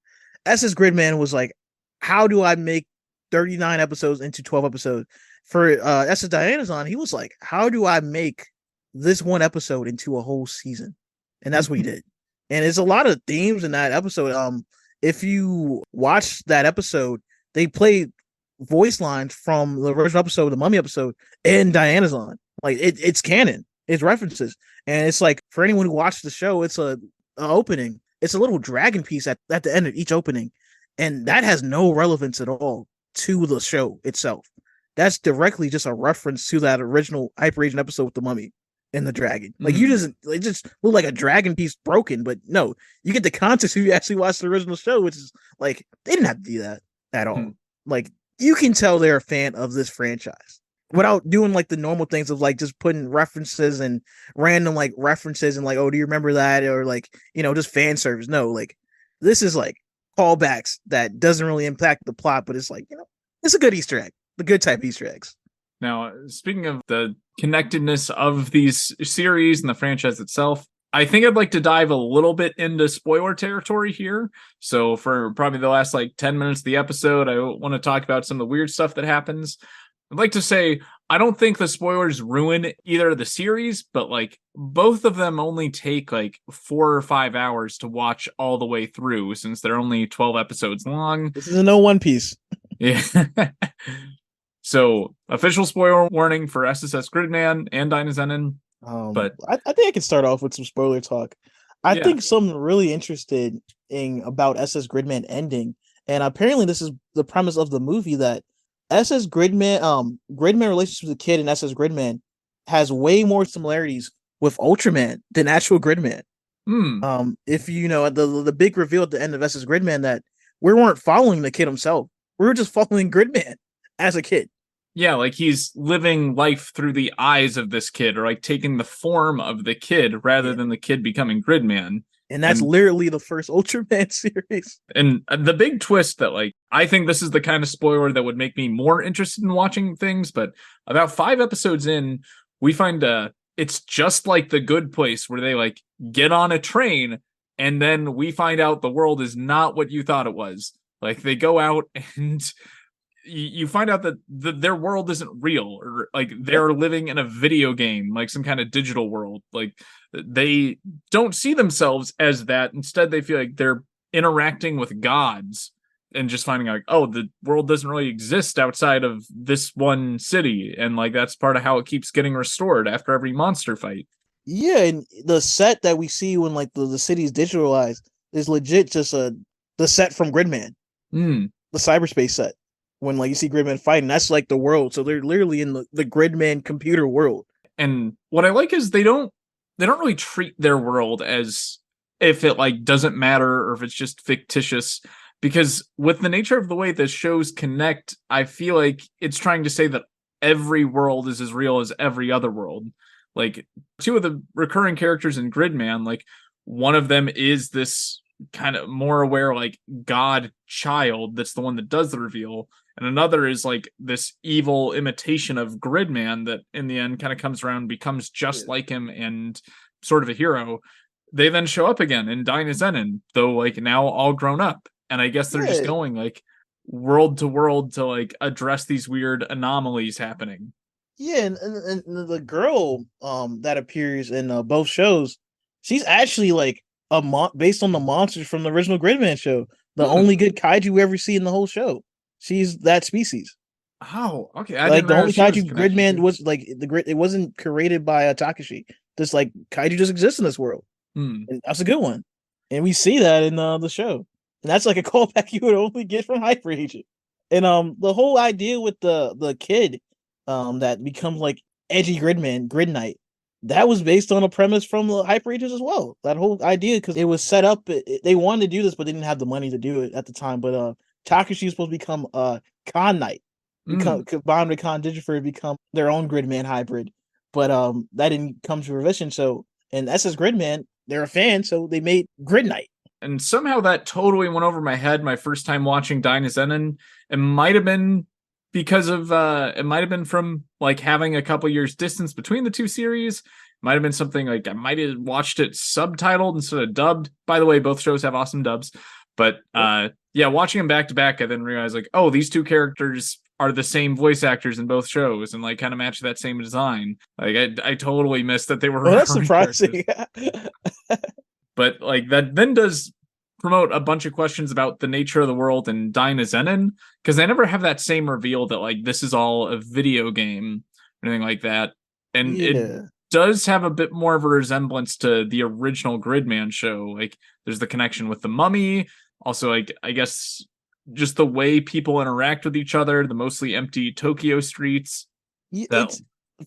SS Gridman was like, how do I make 39 episodes into 12 episodes. For SS Dynazenon, he was like, how do I make this one episode into a whole season? And that's what he did. And there's a lot of themes in that episode. If you watch that episode, they played voice lines from the original episode, the Mummy episode, in Dynazenon. Like it's canon, it's references, and it's like for anyone who watched the show, it's a opening. It's a little dragon piece at the end of each opening, and that has no relevance at all to the show itself. That's directly just a reference to that original Hyper Agent episode with the Mummy and the dragon. Like you just look like a dragon piece broken, but no, you get the context if you actually watch the original show, which is like they didn't have to do that at all. Like you can tell they're a fan of this franchise without doing like the normal things of like just putting references and random like references and like, oh, do you remember that? Or like, you know, just fan service. No, like this is like callbacks that doesn't really impact the plot, but it's like, you know, it's a good Easter egg, the good type Easter eggs. Now, speaking of the connectedness of these series and the franchise itself, I think I'd like to dive a little bit into spoiler territory here. So for probably the last like 10 minutes of the episode, I want to talk about some of the weird stuff that happens. I'd like to say, I don't think the spoilers ruin either of the series, but like both of them only take like 4 or 5 hours to watch all the way through since they're only 12 episodes long. This is no One Piece. Yeah. So official spoiler warning for SSS Gridman and Dynazenon. But I think I can start off with some spoiler talk. I think something really interesting about SS Gridman ending, and apparently this is the premise of the movie, that SS Gridman, Gridman relationship with the kid and SS Gridman has way more similarities with Ultraman than actual Gridman. If you know the big reveal at the end of SS Gridman that we weren't following the kid himself, we were just following Gridman as a kid. Yeah, like he's living life through the eyes of this kid, or like taking the form of the kid rather than the kid becoming Gridman. And that's literally the first Ultraman series. And the big twist that, like, I think this is the kind of spoiler that would make me more interested in watching things, but about 5 episodes in, we find it's just like The Good Place, where they like get on a train and then we find out the world is not what you thought it was. Like they go out and you find out that their world isn't real, or like they're living in a video game, like some kind of digital world. Like they don't see themselves as that. Instead, they feel like they're interacting with gods and just finding out, like, oh, the world doesn't really exist outside of this one city. And like, that's part of how it keeps getting restored after every monster fight. Yeah. And the set that we see when like the city's digitalized is legit just the set from Gridman, the cyberspace set. When like you see Gridman fighting, that's like the world. So they're literally in the Gridman computer world. And what I like is they don't really treat their world as if it like doesn't matter or if it's just fictitious, because with the nature of the way the shows connect, I feel like it's trying to say that every world is as real as every other world. Like 2 of the recurring characters in Gridman, like one of them is this kind of more aware like god child that's the one that does the reveal, and another is like this evil imitation of Gridman that in the end kind of comes around, becomes just like him and sort of a hero. They then show up again in Dynazenon, though like now all grown up, and I guess they're just going like world to world to like address these weird anomalies happening. Yeah, and the girl that appears in both shows, she's actually like based on the monsters from the original Gridman show. The only good kaiju we ever see in the whole show. She's that species. Oh, okay. Like the only kaiju Gridman was like it wasn't created by Takashi. Just like kaiju just exists in this world, and that's a good one. And we see that in the show, and that's like a callback you would only get from Hyper Agent. And the whole idea with the kid that becomes like edgy Gridman, Grid Knight, that was based on a premise from the Hyper Agents as well. That whole idea, because it was set up, they wanted to do this, but they didn't have the money to do it at the time. But Takashi was supposed to become Khan Knight, combined with Khan Digifer, become their own Gridman hybrid. But that didn't come to fruition. So in SS Gridman, they're a fan, so they made Grid Knight. And somehow that totally went over my head my first time watching Dynazenon. It might have been because of it might have been from like having a couple years distance between the 2 series. It might have been something like I might have watched it subtitled instead of dubbed. By the way, both shows have awesome dubs. But yeah, watching them back to back, I then realized like, oh, these two characters are the same voice actors in both shows and like kind of match that same design. Like I totally missed that they were Well, that's recurring surprising. characters. But like that then does promote a bunch of questions about the nature of the world in Dynazenon, because they never have that same reveal that like this is all a video game or anything like that. And it Yeah. does have a bit more of a resemblance to the original Gridman show. Like there's the connection with the mummy. Also, like I guess just the way people interact with each other, the mostly empty Tokyo streets. It's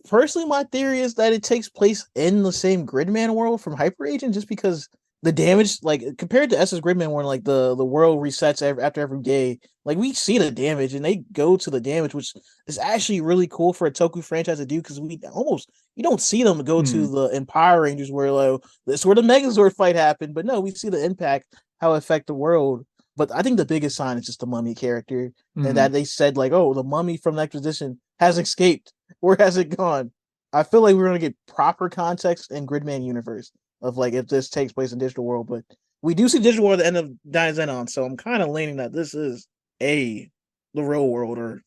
personally my theory is that it takes place in the same Gridman world from Hyper Agent, just because the damage, like compared to SS Gridman, where like the world resets after every day, like we see the damage and they go to the damage, which is actually really cool for a Toku franchise to do, because you don't see them go to the Empire Rangers where like that's where the Megazord fight happened, but no, we see the impact, how it affect the world. But I think the biggest sign is just the mummy character, and that they said like, oh, the mummy from the Exposition has escaped. Where has it gone? I feel like we're gonna get proper context in Gridman universe of like if this takes place in digital world, but we do see digital world at the end of Dynazenon, so I'm kind of leaning that this is the real world, or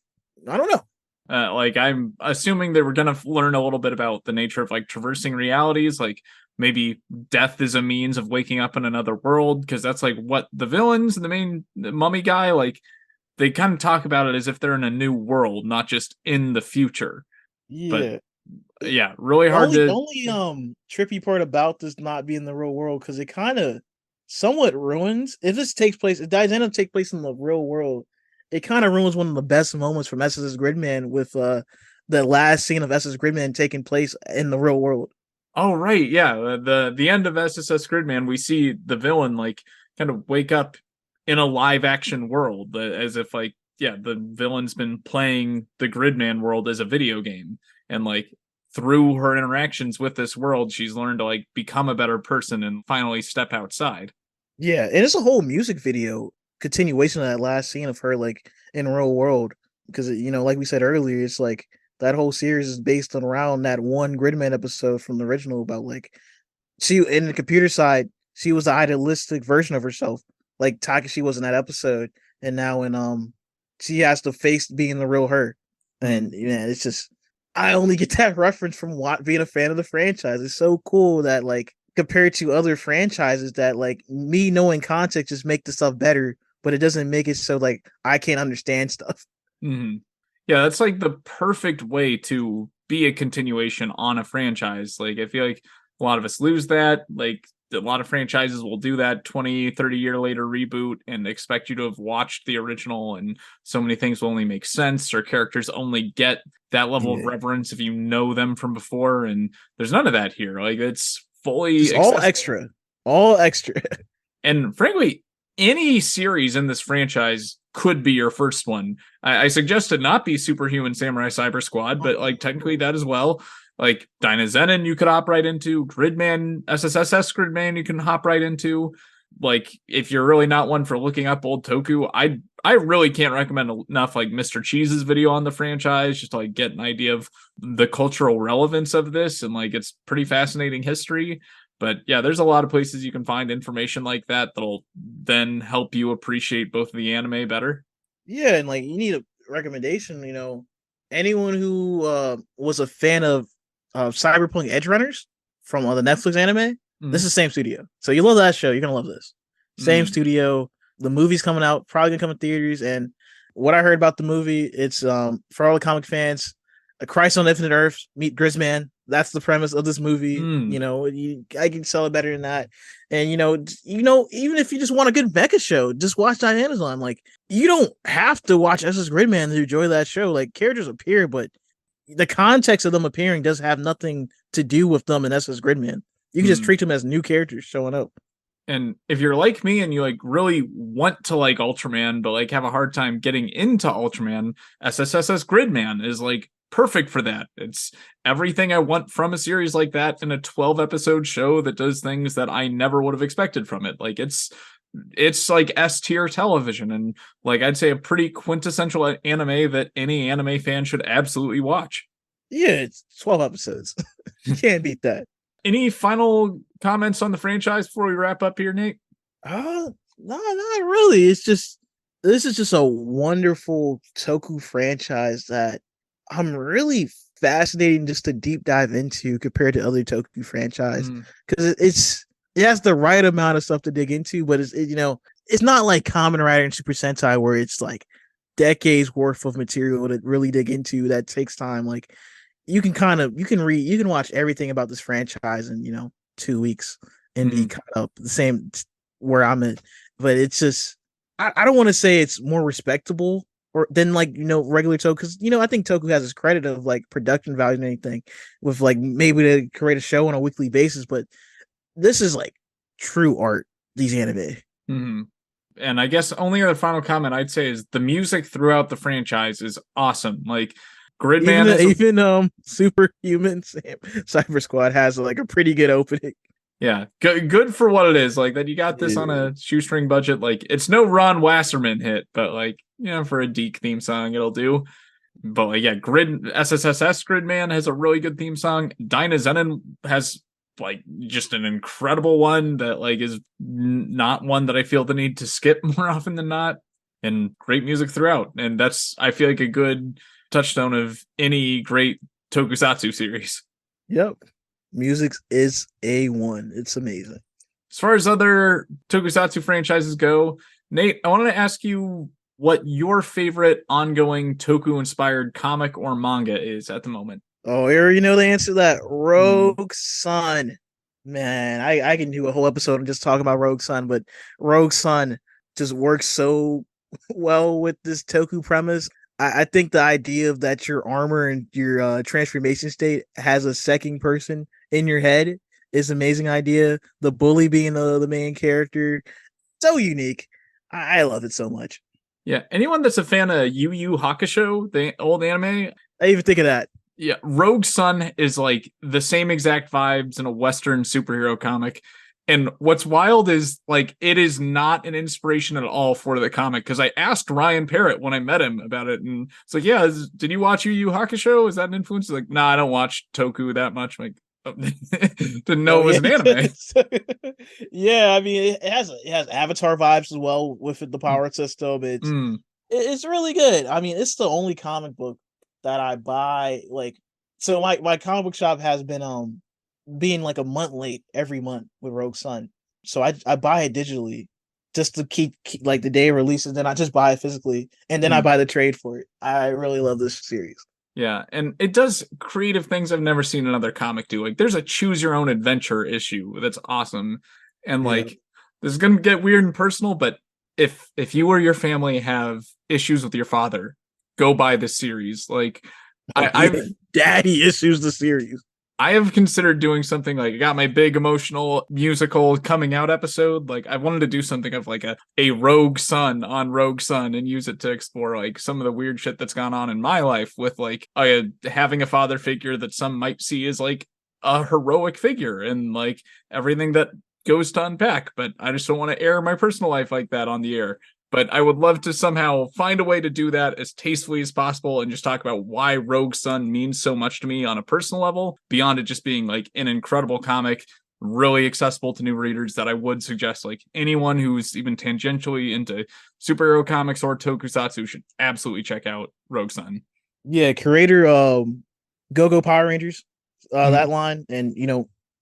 I don't know. Like I'm assuming they were gonna learn a little bit about the nature of like traversing realities, like maybe death is a means of waking up in another world, because that's like what the villains and the mummy guy, like they kind of talk about it as if they're in a new world, not just in the future. Yeah. But yeah, really hard The to only trippy part about this not being the real world, because it kind of somewhat ruins, if Dynazenon take place in the real world, it kind of ruins one of the best moments from SSS Gridman with the last scene of SS Gridman taking place in the real world. Oh right, yeah. The end of SSS Gridman, we see the villain like kind of wake up in a live action world, as if like the villain's been playing the Gridman world as a video game, and like through her interactions with this world, she's learned to like become a better person and finally step outside. Yeah, and it's a whole music video continuation of that last scene of her like in real world, because like we said earlier, it's like that whole series is based on around that one Gridman episode from the original about like she in the computer side, she was the idealistic version of herself, like Takashi was in that episode, and now in she has to face being the real her, and it's just I only get that reference from being a fan of the franchise. It's so cool that like compared to other franchises that like me knowing context just make the stuff better, but it doesn't make it so like I can't understand stuff. Mm-hmm. Yeah, that's like the perfect way to be a continuation on a franchise. Like I feel like a lot of us lose that. Like a lot of franchises will do that 20, 30 year later reboot and expect you to have watched the original, and so many things will only make sense, or characters only get that level of reverence if you know them from before, and there's none of that here. Like it's fully all extra. And frankly, any series in this franchise could be your first one. I suggest it not be Superhuman Samurai Syber Squad, but like technically that as well. Like Dynazenon you could hop right into, Gridman, SSSS Gridman you can hop right into. Like if you're really not one for looking up old Toku, I really can't recommend enough like Mr. Cheese's video on the franchise, just to like get an idea of the cultural relevance of this, and like it's pretty fascinating history. But yeah, there's a lot of places you can find information like that that'll then help you appreciate both of the anime better. Yeah, and like you need a recommendation, anyone who was a fan of Cyberpunk Edge Runners from the Netflix anime, this is the same studio. So you love that show, you're gonna love this. Same studio. The movie's coming out, probably gonna come in theaters. And what I heard about the movie, it's for all the comic fans, a Christ on Infinite Earths meet Grisman. That's the premise of this movie. I can sell it better than that. And even if you just want a good mecha show, just watch Dynazenon. Like you don't have to watch SS Gridman to enjoy that show. Like characters appear, but the context of them appearing does have nothing to do with them in SS Gridman. You can just treat them as new characters showing up. And if you're like me and you like really want to like Ultraman, but like have a hard time getting into Ultraman, SSSS Gridman is like perfect for that. It's everything I want from a series like that in a 12 episode show that does things that I never would have expected from it. Like it's like S tier television, and like I'd say a pretty quintessential anime that any anime fan should absolutely watch. Yeah, it's 12 episodes. You can't beat that. Any final comments on the franchise before we wrap up here, Nate? No, not really. It's just this is just a wonderful Toku franchise that I'm really fascinating just to deep dive into compared to other Toku franchise Mm, because it has the right amount of stuff to dig into, but it's not like Kamen Rider and Super Sentai where it's like decades worth of material to really dig into that takes time. Like you can watch everything about this franchise in 2 weeks and be mm. caught up the same where I'm at. But it's just I don't want to say it's more respectable or than like regular Toku because I think Toku has its credit of like production value and anything with like maybe to create a show on a weekly basis, but this is like true art. These anime. Hmm. And I guess only other final comment I'd say is the music throughout the franchise is awesome. Like Gridman has Even Superhuman Cyber Squad has like a pretty good opening. yeah, good for what it is. Like that you got this on Yeah. a shoestring budget. Like it's no Ron Wasserman hit, but like for a Deke theme song it'll do. But like yeah, SSSS Gridman has a really good theme song. Dynazenon has like just an incredible one that like is not one that I feel the need to skip more often than not, and great music throughout. And that's I feel like a good touchstone of any great Tokusatsu series. Yep. Music is A1. It's amazing. As far as other Tokusatsu franchises go, Nate, I wanted to ask you what your favorite ongoing Toku inspired comic or manga is at the moment. Oh, you already know the answer to that. Mm. Rogue Sun. Man, I can do a whole episode and just talk about Rogue Sun, but Rogue Sun just works so well with this Toku premise. I think the idea of that your armor and your transformation state has a second person in your head is an amazing idea. The bully being the main character, so unique. I love it so much. Yeah, anyone that's a fan of Yu Yu Hakusho, the old anime, I even think of that. yeah, Rogue Sun is like the same exact vibes in a Western superhero comic. And what's wild is like it is not an inspiration at all for the comic because I asked Ryan Parrott when I met him about it, and it's like, yeah, did you watch Yu Yu Hakusho? Is that an influence? He's like, nah, I don't watch Toku that much. I'm like, oh, didn't know Oh it was yeah, an anime. yeah. I mean, it has Avatar vibes as well with the power system. Mm, It's really good. I mean, it's the only comic book that I buy. Like, so my comic book shop has been being like a month late every month with Rogue Sun. So I buy it digitally just to keep like the day of release, and then I just buy it physically, and then I mm. buy the trade for it. I really love this series. Yeah, and it does creative things I've never seen another comic do. Like, there's a choose your own adventure issue that's awesome, and Yeah. like, this is gonna get weird and personal. But if you or your family have issues with your father, go buy this series. Like, Oh, I've yeah. Daddy issues the series. I have considered doing something like I got my big emotional musical coming out episode. Like I wanted to do something of like a Rogue Sun on Rogue Sun and use it to explore like some of the weird shit that's gone on in my life with like having a father figure that some might see as like a heroic figure and like everything that goes to unpack. But I just don't want to air my personal life like that on the air. But I would love to somehow find a way to do that as tastefully as possible and just talk about why Rogue Sun means so much to me on a personal level, beyond it just being like an incredible comic, really accessible to new readers that I would suggest like anyone who's even tangentially into superhero comics or tokusatsu should absolutely check out Rogue Sun. Yeah, creator Go Go Power Rangers, that Mhm. line, and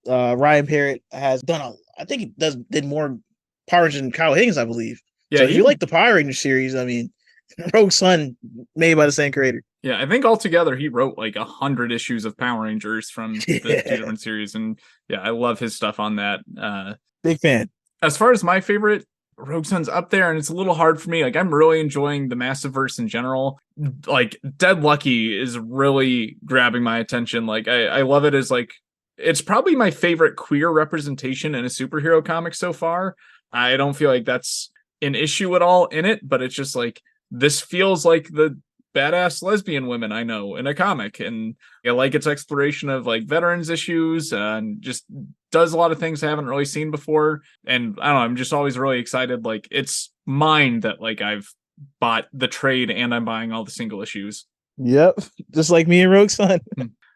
Ryan Parrott has done I think he did more Power Rangers than Kyle Higgins, I believe. Yeah, So if you he like the Power Rangers series, I mean, Rogue Sun made by the same creator. yeah, I think altogether he wrote like 100 issues of Power Rangers from the two Yeah, different series. And yeah, I love his stuff on that. big fan. As far as my favorite, Rogue Sun's up there, and it's a little hard for me. Like, I'm really enjoying the Massiverse in general. Like, Dead Lucky is really grabbing my attention. Like, I love it as like it's probably my favorite queer representation in a superhero comic so far. I don't feel like that's an issue at all in it, but it's just like this feels like the badass lesbian women I know in a comic, and I like its exploration of like veterans issues and just does a lot of things I haven't really seen before. And I don't know, I'm just always really excited. Like it's mine that like I've bought the trade and I'm buying all the single issues. Yep, just like me and Rogue Sun.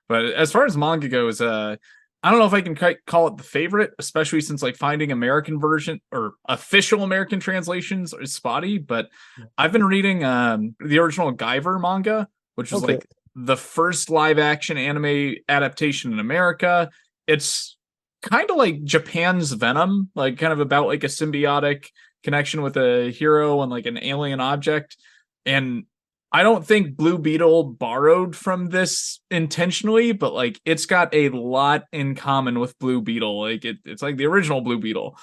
But as far as manga goes, I don't know if I can call it the favorite, especially since like finding American version or official American translations is spotty. But I've been reading the original Guyver manga, which was like the first live action anime adaptation in America. It's kind of like Japan's Venom, like kind of about like a symbiotic connection with a hero and like an alien object. And I don't think Blue Beetle borrowed from this intentionally, but like it's got a lot in common with Blue Beetle. Like it's like the original Blue Beetle,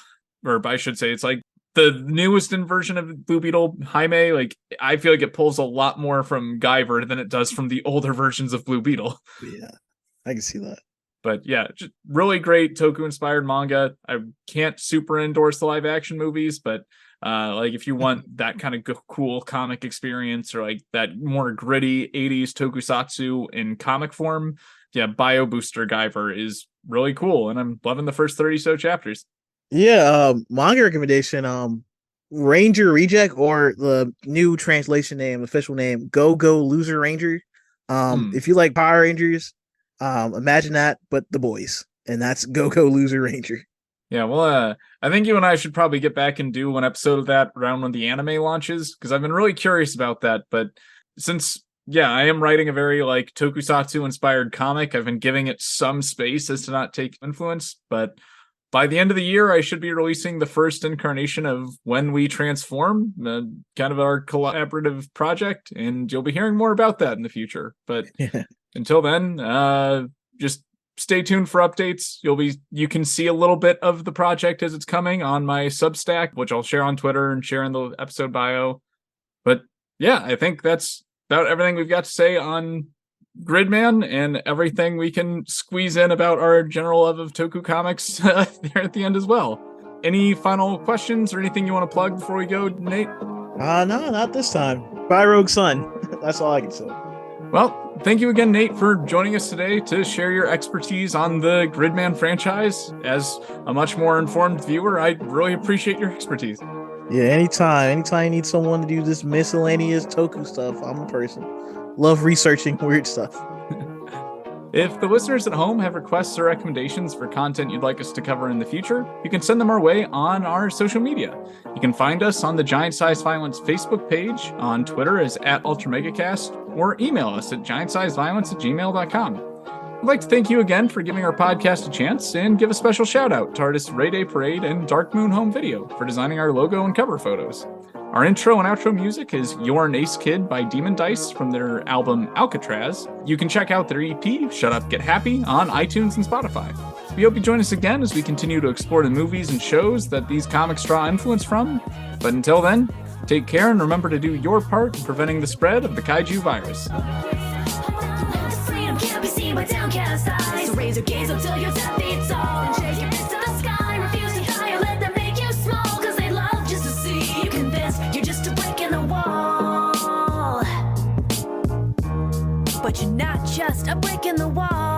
or I should say it's like the newest version of Blue Beetle, Jaime. Like I feel like it pulls a lot more from Guyver than it does from the older versions of Blue Beetle. Yeah, I can see that. But yeah, just really great Toku inspired manga. I can't super endorse the live action movies, but like if you want that kind of cool comic experience or like that more gritty 80s tokusatsu in comic form, yeah, Bio Booster Guyver is really cool, and I'm loving the first 30 so chapters. Yeah, manga recommendation, Ranger Reject, or the new translation name, official name, Go Go Loser Ranger. If you like Power Rangers, imagine that, but the boys, and that's Go Go Loser Ranger. Yeah, well, I think you and I should probably get back and do an episode of that around when the anime launches, because I've been really curious about that. But since, yeah, I am writing a very like tokusatsu inspired comic, I've been giving it some space as to not take influence. But by the end of the year, I should be releasing the first incarnation of When We Transform, kind of our collaborative project, and you'll be hearing more about that in the future. But until then, just stay tuned for updates. You can see a little bit of the project as it's coming on my Substack, which I'll share on Twitter and share in the episode bio. But yeah, I think that's about everything we've got to say on Gridman and everything we can squeeze in about our general love of Toku comics there at the end as well. Any final questions or anything you want to plug before we go, Nate? No, not this time. Bye, Rogue Sun. That's all I can say. Well, thank you again, Nate, for joining us today to share your expertise on the Gridman franchise. As a much more informed viewer, I really appreciate your expertise. Yeah, anytime you need someone to do this miscellaneous Toku stuff, I'm a person. Love researching weird stuff. If the listeners at home have requests or recommendations for content you'd like us to cover in the future, you can send them our way on our social media. You can find us on the Giant Size Violence Facebook page, on Twitter as @UltraMegaCast, or email us at giantsizeviolence@gmail.com. I'd like to thank you again for giving our podcast a chance, and give a special shout out to artists Ray Day Parade and Dark Moon Home Video for designing our logo and cover photos. Our intro and outro music is You're an Ace Kid by Demon Dice from their album Alcatraz. You can check out their EP, Shut Up, Get Happy, on iTunes and Spotify. We hope you join us again as we continue to explore the movies and shows that these comics draw influence from. But until then, take care and remember to do your part in preventing the spread of the kaiju virus. Can't be seen by downcast eyes. So raise your gaze up till you're 10 feet tall and shake your fist to the sky. Refuse to higher, let them make you small. Cause they love just to see you convinced you're just a brick in the wall. But you're not just a brick in the wall.